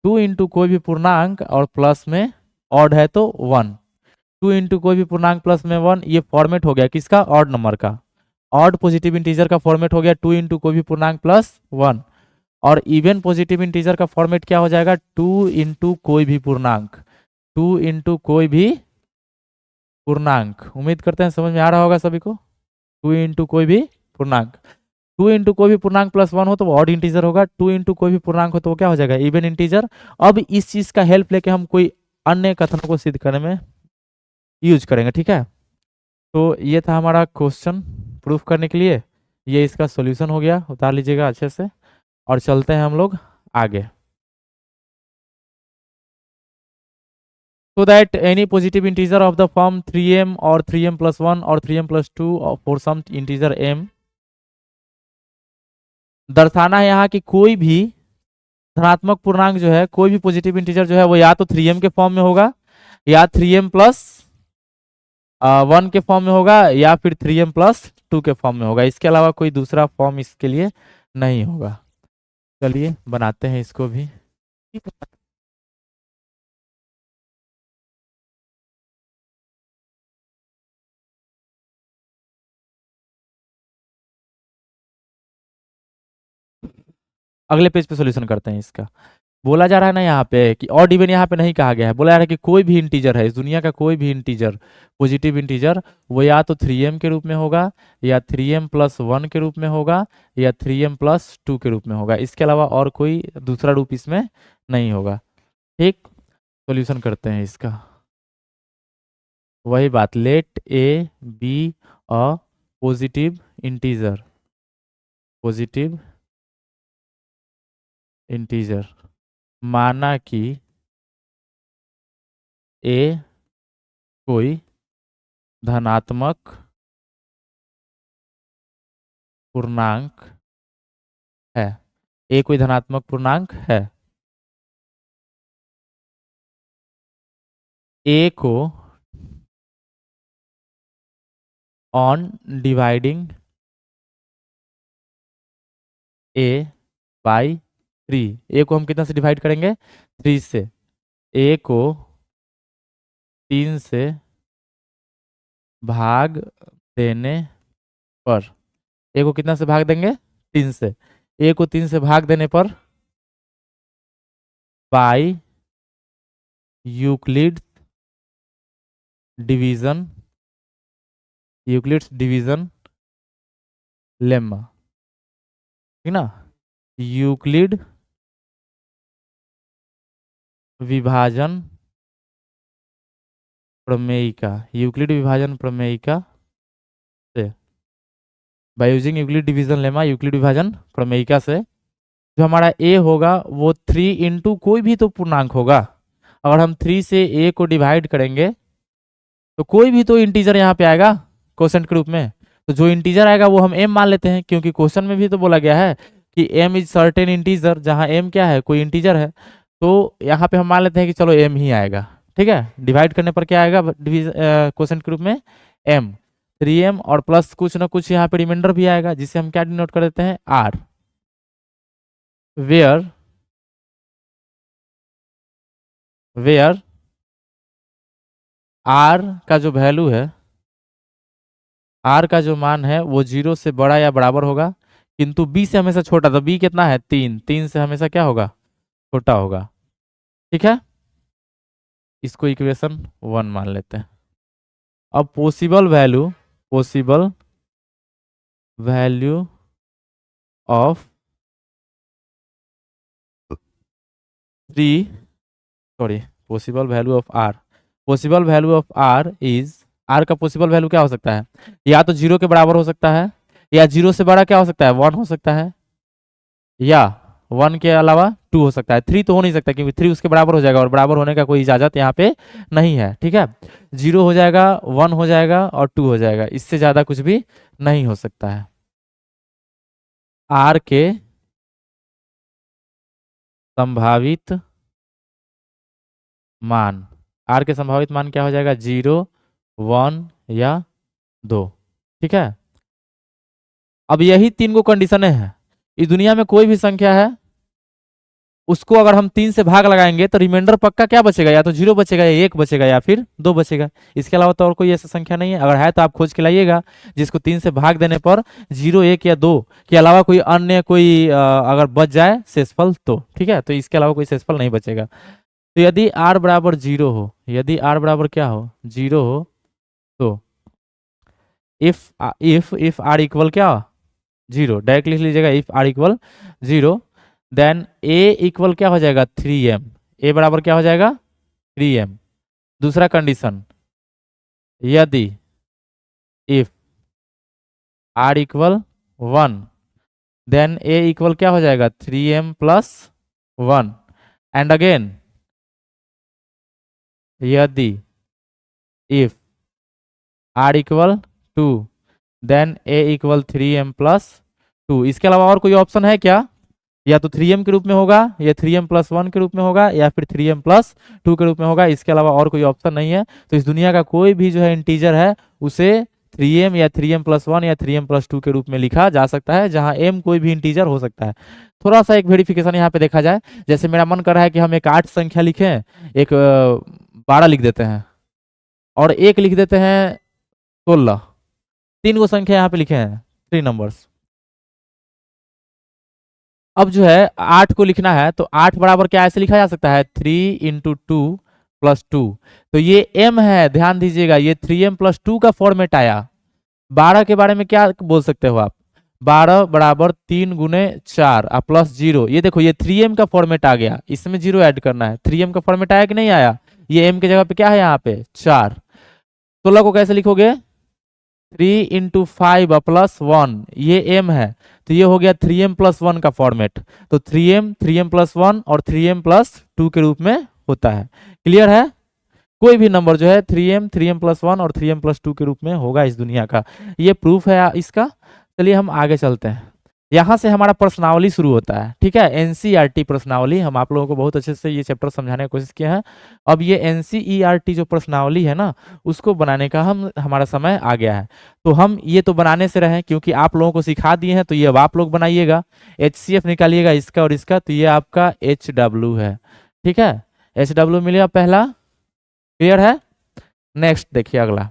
2 इंटू कोई भी पूर्णांक और प्लस में ऑड है तो 1, 2 इंटू कोई भी पूर्णांक प्लस में 1। ये फॉर्मेट हो गया किसका, ऑड नंबर का, ऑड पॉजिटिव इंटीजर का फॉर्मेट हो गया 2 इंटू कोई भी पूर्णांक प्लस 1। और इवन पॉजिटिव इंटीजर का फॉर्मेट क्या हो जाएगा, 2 इंटू कोई भी पूर्णांक, 2 इंटू कोई भी पूर्णांक। उम्मीद करते हैं समझ में आ रहा होगा सभी को। 2 इंटू कोई भी पूर्णांक, 2 इंटू कोई भी पूर्णांक प्लस 1 हो तो वो ऑड इंटीजर होगा, 2 इंटू कोई भी पूर्णांक हो तो वो क्या हो जाएगा, इवन इंटीजर। अब इस चीज का हेल्प लेके हम कोई अन्य कथनों को सिद्ध करने में यूज करेंगे, ठीक है। तो ये था हमारा क्वेश्चन प्रूफ करने के लिए, ये इसका सॉल्यूशन हो गया, उतार लीजिएगा अच्छे से और चलते हैं हम लोग आगे। So that any positive integer of the form 3m or 3m plus 1 or 3m plus 2 or for some integer m, दर्शाना है यहाँ कि कोई भी धनात्मक पूर्णांक जो है, कोई भी पॉजिटिव इंटीजर जो है वो या तो 3m के फॉर्म में होगा, या 3m प्लस 1 के फॉर्म में होगा, या फिर 3m प्लस 2 के फॉर्म में होगा। इसके अलावा कोई दूसरा फॉर्म इसके लिए नहीं होगा। चलिए बनाते हैं इसको भी। अगले पेज पे सॉल्यूशन करते हैं इसका। बोला जा रहा है ना यहाँ पे कि ऑड इवन यहाँ पे नहीं कहा गया है, बोला जा रहा है कि कोई भी इंटीजर है इस दुनिया का, कोई भी इंटीजर पॉजिटिव इंटीजर वो या तो 3m के रूप में होगा, या 3m प्लस 1 के रूप में होगा, या 3m प्लस 2 के रूप में होगा। इसके अलावा और कोई दूसरा रूप इसमें नहीं होगा। ठीक, सॉल्यूशन करते हैं इसका। वही बात, let A B a positive integer, positive integer, माना कि ए कोई धनात्मक पूर्णांक है, ए कोई धनात्मक पूर्णांक है, ए को ऑन डिवाइडिंग ए बाई 3, ए को हम कितना से डिवाइड करेंगे, 3 से, ए को 3 से भाग देने पर, ए को कितना से भाग देंगे, 3 से, ए को 3 से भाग देने पर by Euclid's division, Euclid's division lemma, ठीक ना, यूक्लिड विभाजन प्रमेयिका, यूक्लिड विभाजन प्रमेयिका से, by using Euclid division lemma, Euclid विभाजन प्रमेयिका से जो हमारा ए होगा वो 3 इंटू कोई भी तो पूर्णांक होगा। अगर हम 3 से ए को डिवाइड करेंगे तो कोई भी तो इंटीजर यहाँ पे आएगा क्वोशेंट के रूप में, तो जो इंटीजर आएगा वो हम एम मान लेते हैं, क्योंकि क्वेश्चन में भी तो बोला गया है कि एम इज सर्टेन इंटीजर, जहाँ एम क्या है, कोई इंटीजर है। तो यहाँ पे हम मान लेते हैं कि चलो एम ही आएगा, ठीक है। डिवाइड करने पर क्या आएगा क्वोशेंट के रूप में, एम, 3m और प्लस कुछ ना कुछ यहाँ पे रिमाइंडर भी आएगा, जिसे हम क्या डिनोट कर देते हैं, आर, वेयर वेयर आर का जो वैल्यू है, आर का जो मान है वो 0 से बड़ा या बराबर होगा, किंतु बी से हमेशा छोटा, तो बी कितना है, 3, 3 से हमेशा क्या होगा, छोटा होगा, ठीक है। इसको इक्वेशन 1 मान लेते हैं। अब possible value of 3, sorry, possible value of R, possible value of R is, R का पॉसिबल वैल्यू क्या हो सकता है, या तो 0 के बराबर हो सकता है, या 0 से बड़ा क्या हो सकता है, 1 हो सकता है, या 1 के अलावा 2 हो सकता है। 3 तो हो नहीं सकता, क्योंकि 3 उसके बराबर हो जाएगा और बराबर होने का कोई इजाजत यहाँ पे नहीं है, ठीक है। 0 हो जाएगा, 1 हो जाएगा और 2 हो जाएगा, इससे ज्यादा कुछ भी नहीं हो सकता है। आर के संभावित मान, आर के संभावित मान क्या हो जाएगा, 0, 1 या 2, ठीक है। अब यही 3 को कंडीशनें हैं, इस दुनिया में कोई भी संख्या है उसको अगर हम 3 से भाग लगाएंगे तो रिमाइंडर पक्का क्या बचेगा, या तो 0 बचेगा, या 1 बचेगा, या फिर 2 बचेगा। इसके अलावा तो और कोई ऐसा संख्या नहीं है। अगर है तो आप खोज के लाइएगा जिसको 3 से भाग देने पर 0, 1 या 2 के अलावा कोई अन्य कोई अगर बच जाए शेषफल तो ठीक है। तो इसके अलावा कोई शेषफल नहीं बचेगा। तो यदि r बराबर 0 हो, यदि r बराबर क्या हो, 0 हो, तो इफ r इक्वल क्या, 0, डायरेक्ट लिख लीजिएगा। If r equal 0, then a equal क्या हो जाएगा, 3m। a बराबर क्या हो जाएगा, 3m। दूसरा कंडीशन, यदि if r equal 1, then a equal क्या हो जाएगा, 3m प्लस 1। एंड अगेन यदि if r equal 2, then a equal 3m plus 2। इसके अलावा और कोई ऑप्शन है क्या, या तो 3m के रूप में होगा, या 3m प्लस 1 के रूप में होगा, या फिर 3m प्लस 2 के रूप में होगा। इसके अलावा और कोई ऑप्शन नहीं है। तो इस दुनिया का कोई भी जो है इंटीजर है उसे 3m या 3m प्लस 1 या 3m प्लस 2 के रूप में लिखा जा सकता है, जहां m कोई भी इंटीजर हो सकता है। थोड़ा सा एक वेरिफिकेशन यहाँ पे देखा जाए, जैसे मेरा मन कर रहा है कि हम एक 8 संख्या लिखें, एक 12 लिख देते हैं, और एक लिख देते हैं 16। 3 गो संख्या यहाँ पे लिखे हैं, 3 नंबर्स। अब जो है 8 को लिखना है, तो 8 बराबर क्या ऐसे लिखा जा सकता है, 3 × 2 + 2। तो ये m है, ध्यान दीजिएगा, ये 3m + 2 का फॉर्मेट आया। 12 के बारे में क्या बोल सकते हो आप, 12 बराबर 3 × 4 प्लस 0। ये देखो, ये 3m का फॉर्मेट आ गया, इसमें 0 ऐड करना है। 3m का फॉर्मेट आया कि नहीं आया, ये m की जगह पे क्या है, यहाँ पे 4। 16 को कैसे लिखोगे, 3 × 5 + 1, ये m है, तो ये हो गया 3m + 1 का फॉर्मेट। तो 3m, 3m + 1 और 3m + 2 के रूप में होता है। क्लियर है, कोई भी नंबर जो है 3m, 3m + 1 और 3m + 2 के रूप में होगा इस दुनिया का। ये प्रूफ है इसका। चलिए हम आगे चलते हैं। यहाँ से हमारा प्रश्नावली शुरू होता है, ठीक है। एनसीईआरटी प्रश्नावली, हम आप लोगों को बहुत अच्छे से ये चैप्टर समझाने की कोशिश किए हैं। अब ये एनसीईआरटी जो प्रश्नावली है ना, उसको बनाने का हमारा समय आ गया है। तो हम ये तो बनाने से रहे, क्योंकि आप लोगों को सिखा दिए हैं, तो ये अब आप लोग बनाइएगा। HCF निकालिएगा इसका और इसका, तो ये आपका HW है, ठीक है। HW मिलेगा पहला, क्लियर है। नेक्स्ट देखिए अगला,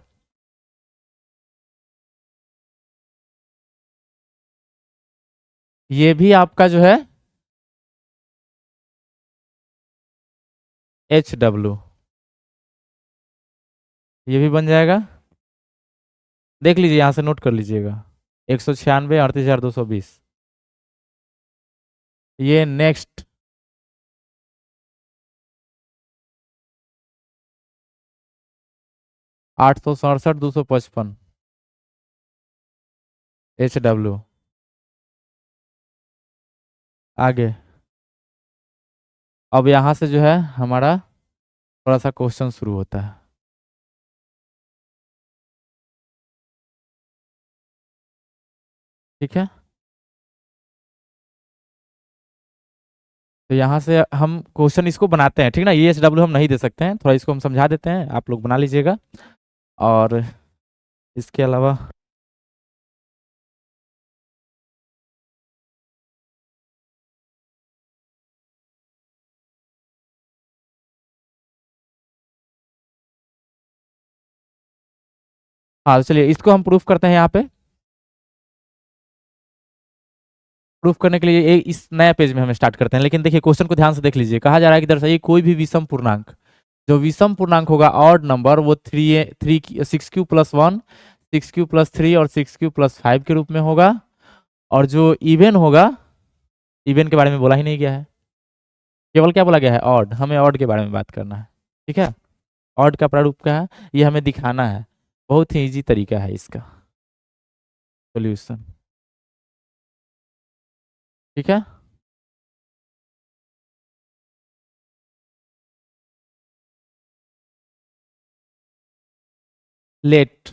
ये भी आपका जो है HW, ये भी बन जाएगा। देख लीजिए, यहां से नोट कर लीजिएगा, 196 38,220। ये नेक्स्ट 867 255, HW। आगे, अब यहां से जो है हमारा थोड़ा सा क्वेश्चन शुरू होता है, ठीक है। तो यहाँ से हम क्वेश्चन इसको बनाते हैं, ठीक ना। ये HW हम नहीं दे सकते हैं, थोड़ा इसको हम समझा देते हैं, आप लोग बना लीजिएगा। और इसके अलावा हाँ, तो चलिए इसको हम प्रूफ करते हैं यहाँ पे। प्रूफ करने के लिए इस नया पेज में हम स्टार्ट करते हैं। लेकिन देखिए क्वेश्चन को ध्यान से देख लीजिए, कहा जा रहा है कि दर्शाइए कोई भी विषम पूर्णांक, जो विषम पूर्णांक होगा ऑड नंबर, वो 6q + 1, 6q + 3 और 6q + 5 के रूप में होगा। और जो इवन होगा, इवन के बारे में बोला ही नहीं गया है, केवल क्या बोला गया है, ऑड। हमें ऑड के बारे में बात करना है, ठीक है। ऑड का प्रारूप क्या है, ये हमें दिखाना है। बहुत ही इजी तरीका है इसका सोल्यूशन, ठीक है। Let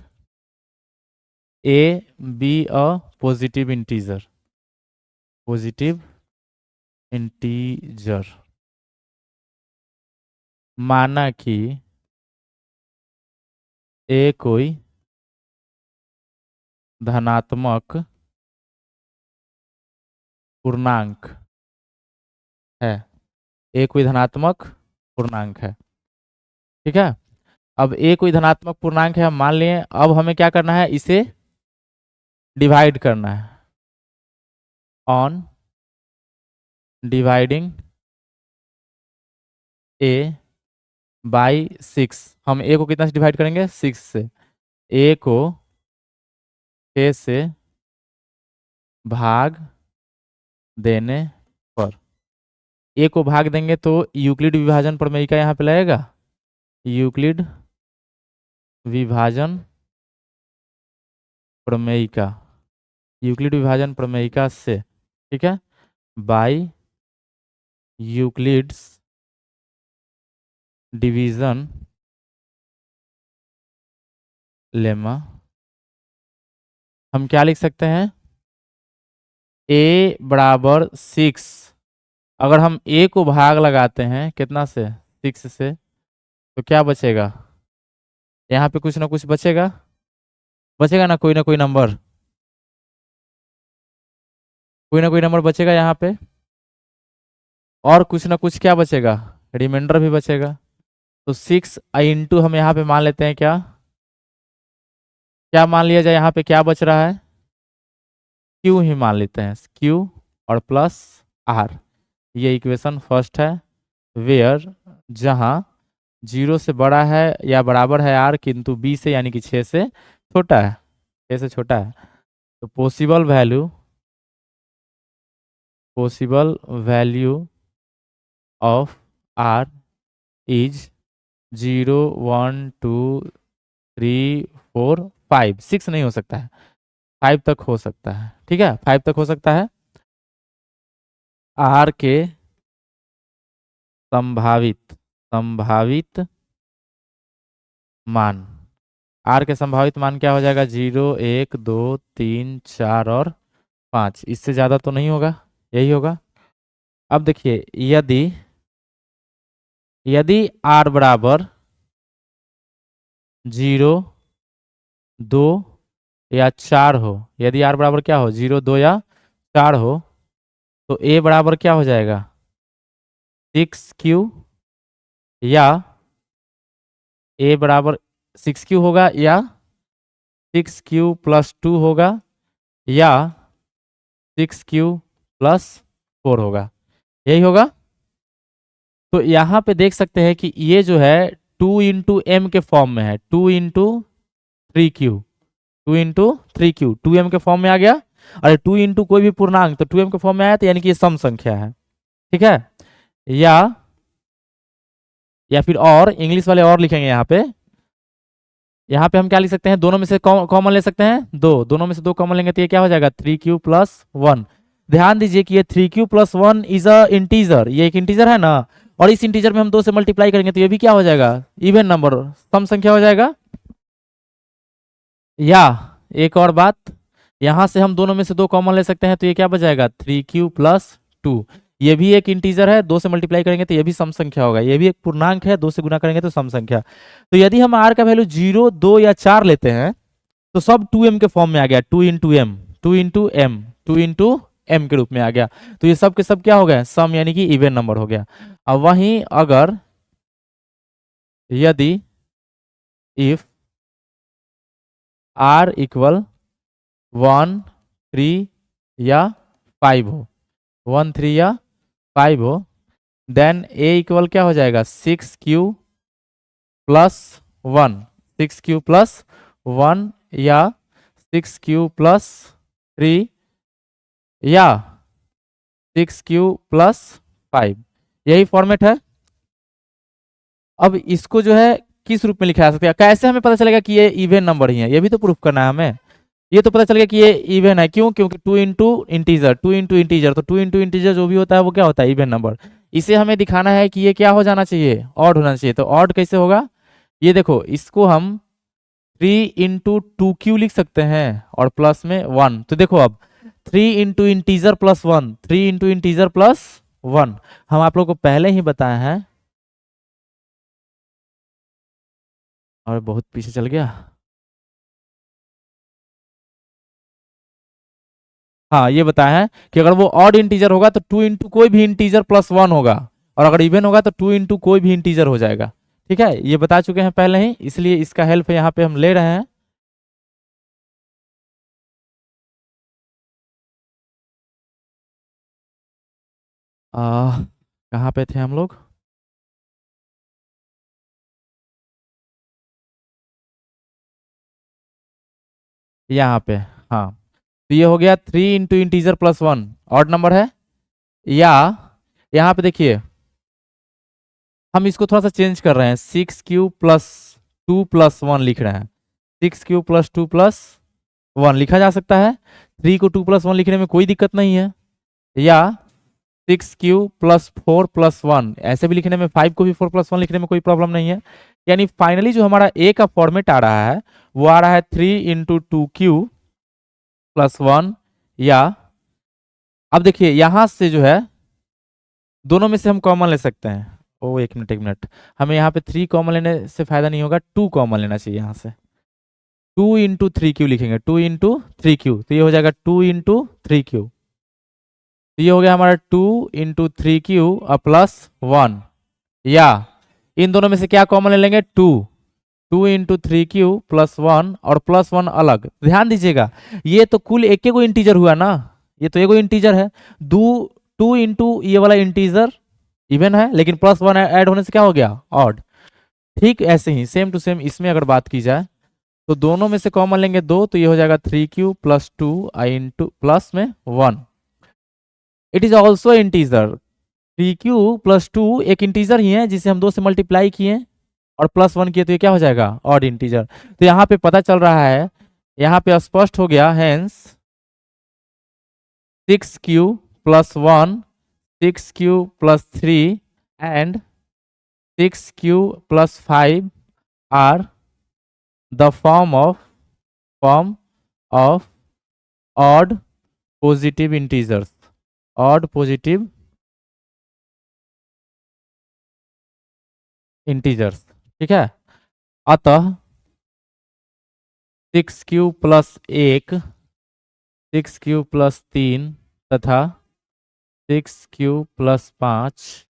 A B a positive integer, positive integer, माना कि ए कोई धनात्मक पूर्णांक है, ए कोई धनात्मक पूर्णांक है। ठीक है, अब ए कोई धनात्मक पूर्णांक है हम मान लिए। अब हमें क्या करना है, इसे डिवाइड करना है। ऑन डिवाइडिंग ए बाई 6, हम ए को कितना से डिवाइड करेंगे, 6 से। ए को 6 से भाग देने पर, ए को भाग देंगे तो यूक्लिड विभाजन प्रमेय का यहाँ पे लगेगा, यूक्लिड विभाजन प्रमेयिका, यूक्लिड विभाजन प्रमेयिका से, ठीक है, बाई यूक्लिड्स डिवीजन लेमा, हम क्या लिख सकते हैं, ए बराबर 6, अगर हम ए को भाग लगाते हैं कितना से, 6 से, तो क्या बचेगा, यहाँ पे कुछ ना कुछ बचेगा, बचेगा ना कोई नंबर, कोई ना कोई नंबर बचेगा यहाँ पे, और कुछ ना कुछ क्या बचेगा, रिमाइंडर भी बचेगा। तो 6 इंटू हम यहाँ पे मान लेते हैं, क्या क्या मान लिया जाए, यहाँ पे क्या बच रहा है, क्यू ही मान लेते हैं, क्यू और प्लस आर, ये इक्वेशन फर्स्ट है। वेयर, जहाँ 0 से बड़ा है या बराबर है आर, किंतु बी से यानी कि 6 से छोटा है, 6 से छोटा है, तो possible value of R is 0 1 2 3 4 5, 6 नहीं हो सकता है, 5 तक हो सकता है। ठीक है, 5 तक हो सकता है। आर के संभावित संभावित मान, आर के संभावित मान क्या हो जाएगा, 0 1 2 3 4 और 5, इससे ज़्यादा तो नहीं होगा, यही होगा। अब देखिए, यदि यदि आर बराबर 0 2 या 4 हो, यदि आर बराबर क्या हो, 0 2 या 4 हो, तो ए बराबर क्या हो जाएगा, 6Q, या ए बराबर 6Q होगा, या 6Q प्लस 2 होगा, या 6Q प्लस 4 होगा, यही होगा। तो यहाँ पे देख सकते हैं कि ये जो है 2 × m के फॉर्म में है, 2 × 3Q, 2 × 3Q, 2m के फॉर्म में आ गया। अरे 2 इंटू कोई भी पूर्णांक तो 2m के फॉर्म में आया, तो यानी कि ये सम संख्या है। ठीक है, या फिर और इंग्लिश वाले और लिखेंगे यहाँ पे हम क्या लिख सकते हैं, दोनों में से कॉमन ले सकते हैं, दोनों में से 2 कॉमन लेंगे तो ये क्या हो जाएगा, 3Q प्लस 1। ध्यान दीजिए कि ये 3Q plus 1 is a integer, ये एक इंटीजर है ना, और इस इंटीजर में हम 2 से मल्टीप्लाई करेंगे तो ये भी क्या हो जाएगा, इवन नंबर, सम संख्या हो जाएगा। या एक और बात, यहां से हम दोनों में से 2 कॉमन ले सकते हैं तो ये क्या बच जाएगा, 3Q प्लस 2, ये भी एक इंटीजर है, 2 से मल्टीप्लाई करेंगे तो ये भी सम संख्या होगा, ये भी एक पूर्णांक है, 2 से गुना करेंगे तो सम संख्या। तो यदि हम आर का वैल्यू 0 2 या 4 लेते हैं तो सब 2m के फॉर्म में आ गया, 2 × m के रूप में आ गया, तो ये सब के सब क्या हो गए, सम यानी कि इवन नंबर हो गया। अब वहीं अगर यदि इफ आर इक्वल 1 3 या 5 हो, 1 3 या 5 हो, देन ए इक्वल क्या हो जाएगा, 6Q प्लस 1, 6Q प्लस 1 या 6Q प्लस 3 या 6Q प्लस 5, यही फॉर्मेट है। अब इसको जो है किस रूप में लिखा जा सकता है, कैसे हमें पता चलेगा कि ये इवन नंबर ही है, ये भी तो प्रूफ करना है हमें। ये तो पता चल गया कि ये इवन है, क्यों, क्योंकि 2 × इंटीजर, 2 × इंटीजर, तो 2 × इंटीजर जो भी होता है वो क्या होता है, इवन नंबर। इसे हमें दिखाना है कि ये क्या हो जाना चाहिए, ऑड होना चाहिए, तो ऑड कैसे होगा, ये देखो, इसको हम 3 × 2Q लिख सकते हैं और प्लस में 1, तो देखो अब 3 × इंटीजर प्लस 1, 3 × इंटीजर प्लस 1, हम आप लोग को पहले ही बताए हैं, और बहुत पीछे चल गया, हाँ ये बताया है कि अगर वो ऑड इंटीजर होगा तो 2 × कोई भी इंटीजर प्लस 1 होगा, और अगर इवन होगा तो 2 इंटू कोई भी इंटीजर हो जाएगा। ठीक है, ये बता चुके हैं पहले ही, इसलिए इसका हेल्प यहाँ पे हम ले रहे हैं। कहाँ पे थे हम लोग? यहाँ पे। हाँ, तो ये हो गया 3 इंटू इंटीजर +1, ऑड नंबर है। या यहाँ पे देखिए, हम इसको थोड़ा सा चेंज कर रहे हैं, 6 क्यू +2 +1 लिख रहे हैं। 6 क्यू +2 +1 लिखा जा सकता है। 3 को 2 + 1 लिखने में कोई दिक्कत नहीं है। या 6 क्यू +4 +1 ऐसे भी लिखने में, 5 को भी 4 + 1 लिखने में कोई प्रॉब्लम नहीं है। यानी फाइनली जो हमारा ए का फॉर्मेट आ रहा है वो आ रहा है 3 × 2 क्यू +1। या अब देखिए यहाँ से जो है दोनों में से हम कॉमन ले सकते हैं। ओ एक मिनट एक मिनट, हमें यहाँ पे 3 कॉमन लेने से फायदा नहीं होगा, 2 कॉमन लेना चाहिए यहाँ से। 2 × 3 क्यू लिखेंगे, 2 × 3 क्यू, तो ये हो जाएगा 2 × 3 क्यू। तो ये हो गया हमारा 2 × 3 क्यू +1। या इन दोनों में से क्या कॉमन ले लेंगे, 2। 2 × 3 क्यू +1 और +1 अलग। ध्यान दीजिएगा, ये तो कुल एक को इंटीजर हुआ ना, ये तो एगो इंटीजर है। 2 इंटू ये वाला इंटीजर इवन है, लेकिन +1 ऐड होने से क्या हो गया, ऑड। ठीक ऐसे ही सेम टू सेम इसमें अगर बात की जाए तो दोनों में से कॉमन लेंगे 2, तो ये हो जाएगा 3 क्यू +2 आई इंटू प्लस में 1। It is also integer. 3 Q +2 एक इंटीजर ही है जिसे हम 2 से मल्टीप्लाई किए और +1 किए, तो ये क्या हो जाएगा, ऑड इंटीजर। तो यहाँ पे पता चल रहा है, यहाँ पे स्पष्ट हो गया, hence 6 Q +1, 6 Q +3 and 6 Q +5 are the form of odd positive integers. Odd positive integers. ठीक है, अतः 6 क्यू +1, 6 क्यू +3 तथा 6 क्यू +5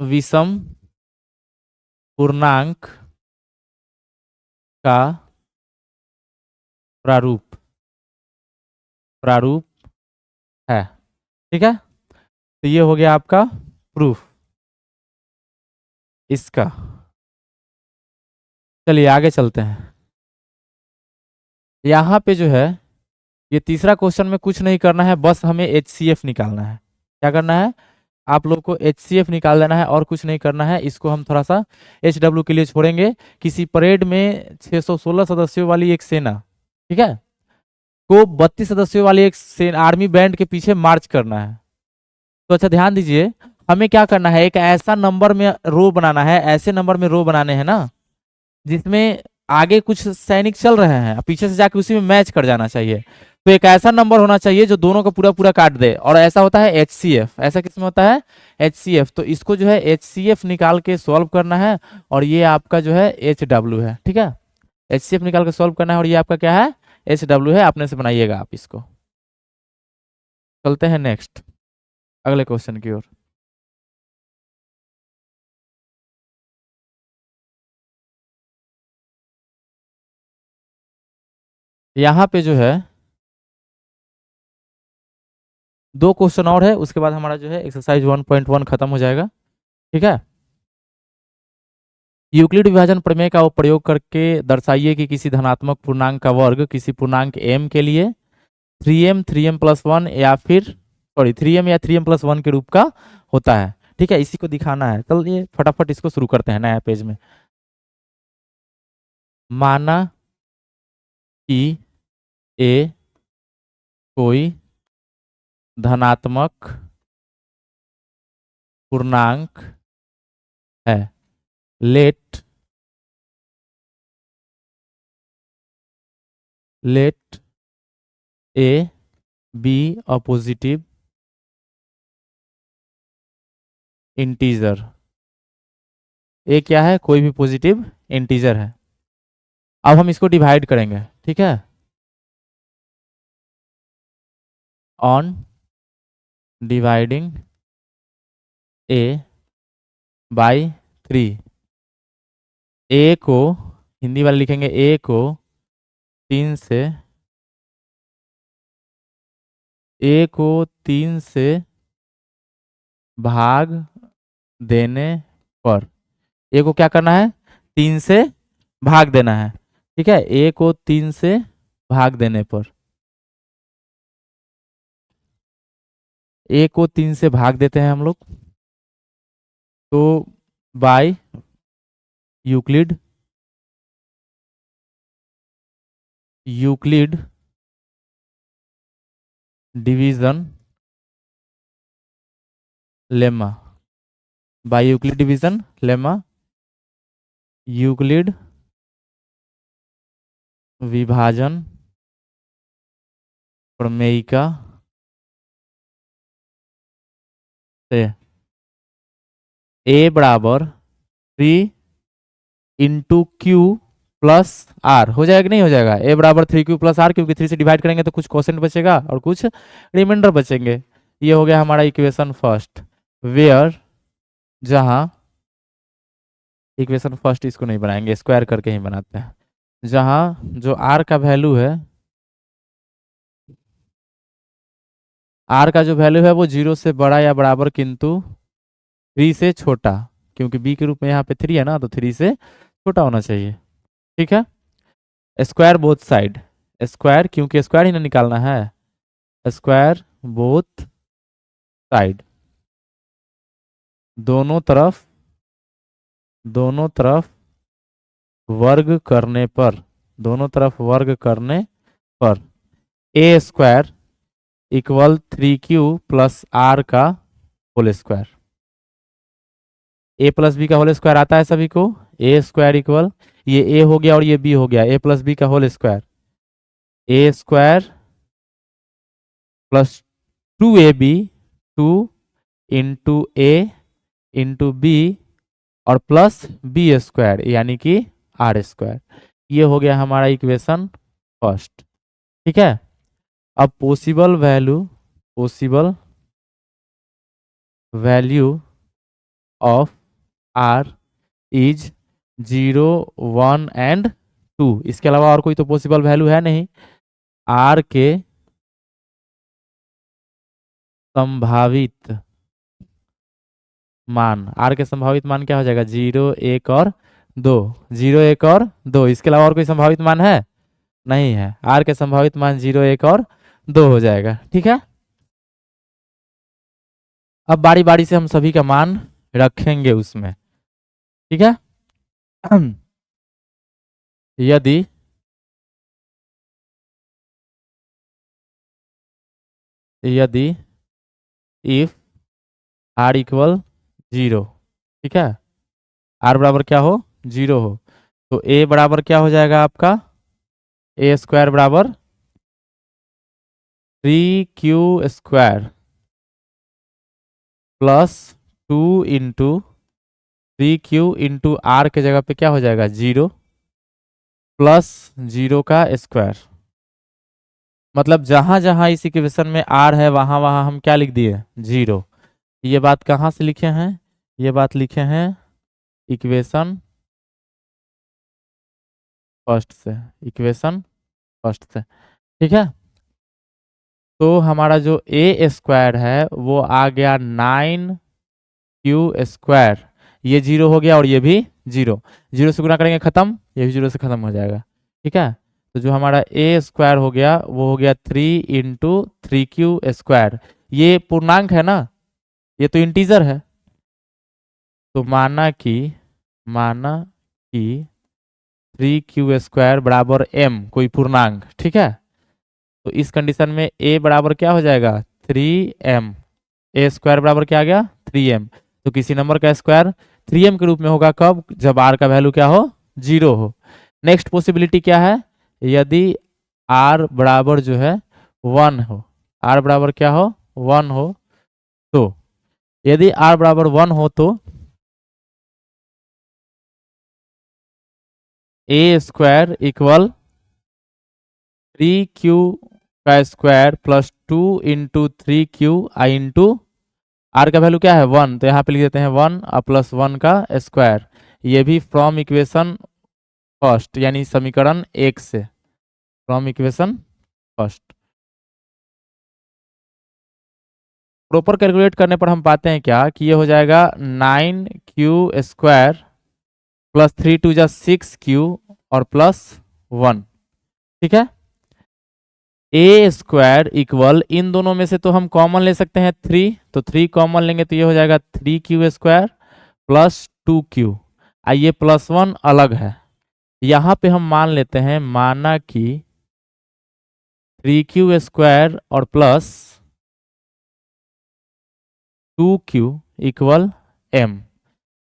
विषम पूर्णांक का प्रारूप प्रारूप है। ठीक है, तो ये हो गया आपका प्रूफ इसका। चलिए आगे चलते हैं। यहाँ पे जो है ये तीसरा क्वेश्चन में कुछ नहीं करना है, बस हमें HCF निकालना है। क्या करना है, आप लोग को HCF निकाल देना है और कुछ नहीं करना है। इसको हम थोड़ा सा HW के लिए छोड़ेंगे। किसी परेड में 616 सदस्यों वाली एक सेना, ठीक है, को 32 सदस्यों वाली एक आर्मी बैंड के पीछे मार्च करना है। तो अच्छा ध्यान दीजिए, हमें क्या करना है, एक ऐसा नंबर में रो बनाना है, ऐसे नंबर में रो बनाने हैं ना जिसमें आगे कुछ सैनिक चल रहे हैं, पीछे से जाके उसी में मैच कर जाना चाहिए। तो एक ऐसा नंबर होना चाहिए जो दोनों को पूरा पूरा काट दे, और ऐसा होता है HCF। ऐसा किसमें होता है, HCF। तो इसको जो है HCF निकाल के सॉल्व करना है, और ये आपका जो है HW है। ठीक है, HCF निकाल के सॉल्व करना है, और ये आपका क्या है, HW है। अपने से बनाइएगा आप इसको। चलते हैं नेक्स्ट अगले क्वेश्चन की ओर। यहाँ पे जो है 2 क्वेश्चन और है, उसके बाद हमारा जो है एक्सरसाइज 1.1 खत्म हो जाएगा। ठीक है, यूक्लिड विभाजन प्रमेय का प्रयोग करके दर्शाइए कि किसी धनात्मक पूर्णांक का वर्ग किसी पूर्णांक m के लिए 3m 3m+1 या फिर 3m या 3m+1 के रूप का होता है। ठीक है, इसी को दिखाना है। चलिए फटाफट इसको शुरू करते हैं नया पेज में। माना कि a कोई धनात्मक पूर्णांक है। Let a be a positive integer. A क्या है, कोई भी पॉजिटिव इंटीजर है। अब हम इसको डिवाइड करेंगे। ठीक है, ऑन डिवाइडिंग ए बाई 3। ए को हिंदी वाले लिखेंगे, ए को 3 से, ए को 3 से भाग देने पर, ए को क्या करना है, 3 से भाग देना है। ठीक है, ए को 3 से भाग देने पर, ए को 3 से भाग देते हैं हम लोग, तो by Euclid, Euclid division lemma, by Euclid division lemma, Euclid विभाजन प्रमेयिका से ए बराबर 3 इंटू क्यू प्लस आर हो जाएगा, नहीं हो जाएगा, ए बराबर 3 क्यू प्लस आर, क्योंकि 3 से डिवाइड करेंगे तो कुछ क्वोशेंट बचेगा और कुछ रिमाइंडर बचेंगे। ये हो गया हमारा इक्वेशन फर्स्ट, वेयर, जहां, इक्वेशन फर्स्ट इसको नहीं बनाएंगे, स्क्वायर करके ही बनाते हैं, जहां जो आर का वैल्यू है, आर का जो वैल्यू है वो 0 से बड़ा या बराबर किंतु 3 से छोटा, क्योंकि बी के रूप में यहाँ पे 3 है ना, तो 3 से छोटा होना चाहिए। ठीक है, स्क्वायर बोथ साइड, स्क्वायर क्योंकि स्क्वायर ही ना निकालना है, स्क्वायर बोथ साइड, दोनों तरफ, दोनों तरफ वर्ग करने पर, दोनों तरफ वर्ग करने पर A square equal 3Q plus R का whole square, A plus B का होल स्क्वायर आता है सभी को, ए स्क्वायर इक्वल, ये ए हो गया और ये बी हो गया, ए प्लस बी का होल स्क्वायर, ए स्क्वायर प्लस 2ab, 2 इंटू ए इंटू बी और प्लस बी स्क्वायर यानी कि आर स्क्वायर। ये हो गया हमारा इक्वेशन फर्स्ट। ठीक है, अब possible value, possible value of R is 0, 1 and 2, इसके अलावा और कोई तो पॉसिबल वैल्यू है नहीं। आर के संभावित मान, आर के संभावित मान क्या हो जाएगा, 0, 1 और 2, 0, 1 और 2, इसके अलावा और कोई संभावित मान है नहीं है, आर के संभावित मान 0, 1 और 2 हो जाएगा। ठीक है, अब बारी बारी से हम सभी का मान रखेंगे उसमें। ठीक है, यदि यदि इफ आर इक्वल 0, ठीक है, आर बराबर क्या हो, 0 हो, तो ए बराबर क्या हो जाएगा आपका, ए स्क्वायर बराबर 3Q square plus 2 into 3Q into R के जगह पे क्या हो जाएगा, 0 प्लस 0 का स्क्वायर, मतलब जहां जहां इस इक्वेशन में आर है वहां वहां हम क्या लिख दिए, 0। ये बात कहाँ से लिखे हैं, ये बात लिखे हैं इक्वेशन फर्स्ट से, इक्वेशन फर्स्ट से। ठीक है, तो हमारा जो ए स्क्वायर है वो आ गया 9Q स्क्वायर, ये 0 हो गया और ये भी 0, 0 से गुना करेंगे खत्म, ये भी 0 से खत्म हो जाएगा। ठीक है, तो जो हमारा ए स्क्वायर हो गया वो हो गया 3 इंटू 3Q स्क्वायर, ये पूर्णांक है ना, ये तो इंटीजर है, तो माना कि 3Q स्क्वायर बराबर m कोई पूर्णांक। ठीक है, तो इस कंडीशन में a बराबर क्या हो जाएगा, 3m, ए स्क्वायर बराबर क्या आ गया, 3m, तो किसी नंबर का स्क्वायर 3m के रूप में होगा कब, जब r का वैल्यू क्या हो, 0 हो। नेक्स्ट पॉसिबिलिटी क्या है, यदि r बराबर जो है 1 हो, r बराबर क्या हो, 1 हो, तो यदि r बराबर 1 हो तो ए स्क्वायर इक्वल 3Q का square plus 2 into 3Q I into R का वैल्यू क्या है 1, तो यहाँ पे लिख देते हैं 1 और प्लस 1 का स्क्वायर। ये भी फ्रॉम इक्वेशन फर्स्ट यानी समीकरण 1 से, from equation first. Proper calculate करने पर हम पाते हैं क्या कि ये हो जाएगा 9q² प्लस 3 2 6q और प्लस 1। ठीक है, ए स्क्वायर इक्वल, इन दोनों में से तो हम कॉमन ले सकते हैं 3, तो 3 कॉमन लेंगे तो ये हो जाएगा 3q² प्लस 2q। आइए प्लस 1 अलग है, यहाँ पे हम मान लेते हैं, माना कि 3q² और plus 2q equal m।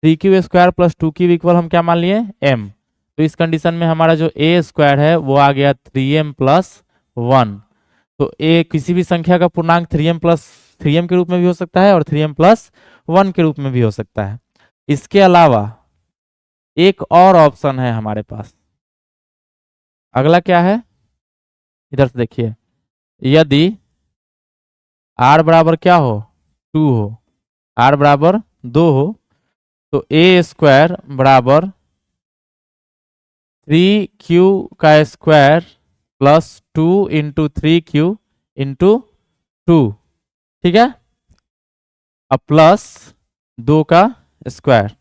3q² plus 2q equal हम क्या मान लिए m। तो इस कंडीशन में हमारा जो a स्क्वायर है वो आ गया 3m प्लस 1। तो a किसी भी संख्या का पूर्णांक 3m प्लस 3m के रूप में भी हो सकता है और 3m प्लस 1 के रूप में भी हो सकता है। इसके अलावा एक और ऑप्शन है हमारे पास। अगला क्या है, इधर से देखिए, यदि r बराबर क्या हो 2 हो, r बराबर 2 हो, तो a स्क्वायर बराबर 3q का square plus 2 into 3q into 2। ठीक है, अब प्लस 2 का स्क्वायर।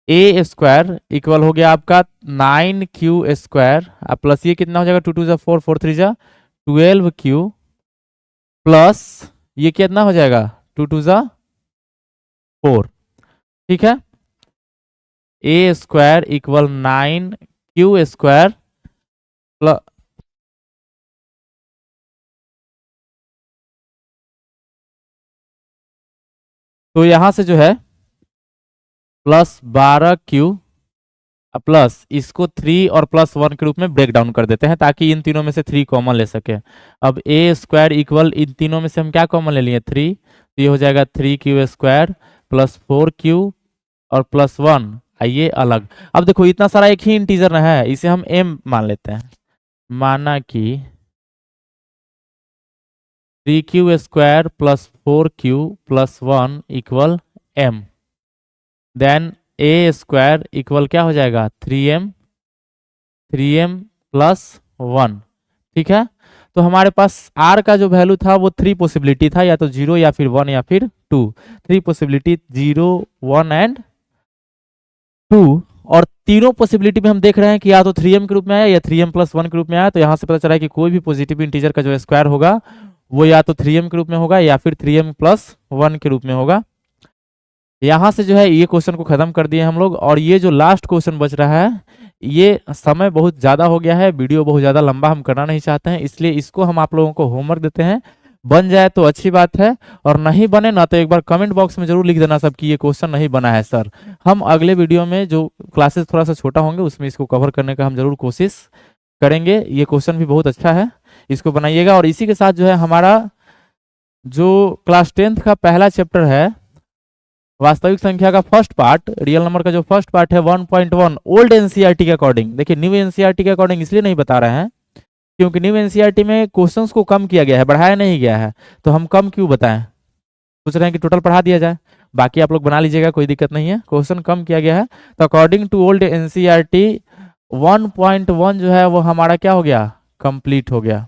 ए स्क्वायर इक्वल हो गया आपका 9q² अब प्लस ये कितना हो जाएगा 2 2 4 4 3 12q प्लस ये कितना हो जाएगा 2 2 4। ठीक है, ए स्क्वायर इक्वल 9q² प्लस, तो यहां से जो है प्लस 12q प्लस इसको 3 और प्लस 1 के रूप में ब्रेक डाउन कर देते हैं ताकि इन तीनों में से 3 कॉमन ले सके। अब ए स्क्वायर इक्वल, इन तीनों में से हम क्या कॉमन ले लिए 3, तो ये हो जाएगा 3q² प्लस 4q और प्लस 1। आइए अलग, अब देखो इतना सारा एक ही इंटीजर है, इसे हम m मान लेते हैं। माना कि 3q² plus 4q plus 1 equal m, then A square equal क्या हो जाएगा 3m प्लस 1। ठीक है, तो हमारे पास r का जो वैल्यू था वो 3 पॉसिबिलिटी था, या तो 0 या फिर 1 या फिर 2। 3 पॉसिबिलिटी 0 1 एंड 2, और तीनों पॉसिबिलिटी में हम देख रहे हैं कि या तो 3m के रूप में आया या 3m प्लस 1 के रूप में आया। तो यहाँ से पता चला है कि कोई भी पॉजिटिव इंटीजर का जो स्क्वायर होगा वो या तो 3m के रूप में होगा या फिर 3m प्लस 1 के रूप में होगा। यहाँ से जो है ये क्वेश्चन को खत्म कर दिए हम लोग, और ये जो लास्ट क्वेश्चन बच रहा है, ये समय बहुत ज़्यादा हो गया है, वीडियो बहुत ज़्यादा लंबा हम करना नहीं चाहते हैं, इसलिए इसको हम आप लोगों को होमवर्क देते हैं। बन जाए तो अच्छी बात है, और नहीं बने ना तो एक बार कमेंट बॉक्स में जरूर लिख देना सब कि ये क्वेश्चन नहीं बना है सर। हम अगले वीडियो में जो क्लासेस थोड़ा सा छोटा होंगे उसमें इसको कवर करने का हम जरूर कोशिश करेंगे। ये क्वेश्चन भी बहुत अच्छा है, इसको बनाइएगा। और इसी के साथ जो है हमारा जो क्लास 10th का पहला चैप्टर है वास्तविक संख्या का फर्स्ट पार्ट, रियल नंबर का जो फर्स्ट पार्ट है 1.1 ओल्ड एनसीईआरटी के अकॉर्डिंग, देखिए न्यू एनसीईआरटी के अकॉर्डिंग इसलिए नहीं बता रहे हैं क्योंकि न्यू एनसीईआरटी में क्वेश्चंस को कम किया गया है, बढ़ाया नहीं गया है। तो हम कम क्यों बताएं, सोच रहे हैं कि टोटल पढ़ा दिया जाए, बाकी आप लोग बना लीजिएगा, कोई दिक्कत नहीं है। क्वेश्चन कम किया गया है, तो अकॉर्डिंग टू ओल्ड एनसीईआरटी 1.1 जो है वो हमारा क्या हो गया, कंप्लीट हो गया।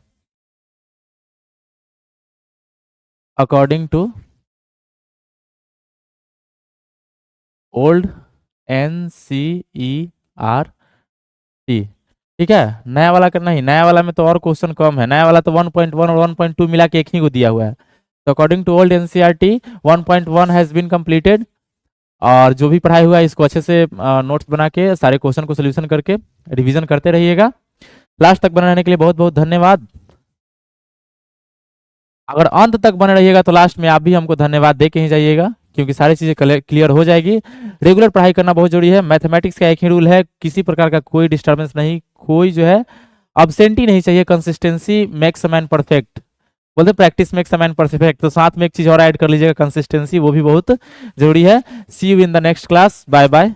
अकॉर्डिंग टू ओल्ड एनसीईआरटी, ठीक है। नया वाला करना ही, नया वाला में तो और क्वेश्चन कम है, नया वाला तो 1.1 और 1.2 मिला के एक ही को दिया हुआ है। तो according to old NCERT 1.1 has been completed. और जो भी पढ़ाई हुआ है इसको अच्छे से नोट्स बना के सारे क्वेश्चन को सोल्यूशन करके रिवीजन करते रहिएगा। लास्ट तक बने रहने के लिए बहुत बहुत धन्यवाद। अगर अंत तक बने रहिएगा तो लास्ट में आप भी हमको धन्यवाद दे के ही जाइएगा, क्योंकि सारी चीज़ें क्लियर हो जाएगी। रेगुलर पढ़ाई करना बहुत जरूरी है। मैथमेटिक्स का एक ही रूल है, किसी प्रकार का कोई डिस्टर्बेंस नहीं, कोई जो है अब्सेंटी नहीं चाहिए। Consistency makes a man perfect, बोलते practice makes a man perfect. तो साथ में एक चीज़ और ऐड कर लीजिएगा, कंसिस्टेंसी, वो भी बहुत जरूरी है। See you in the next class, bye bye.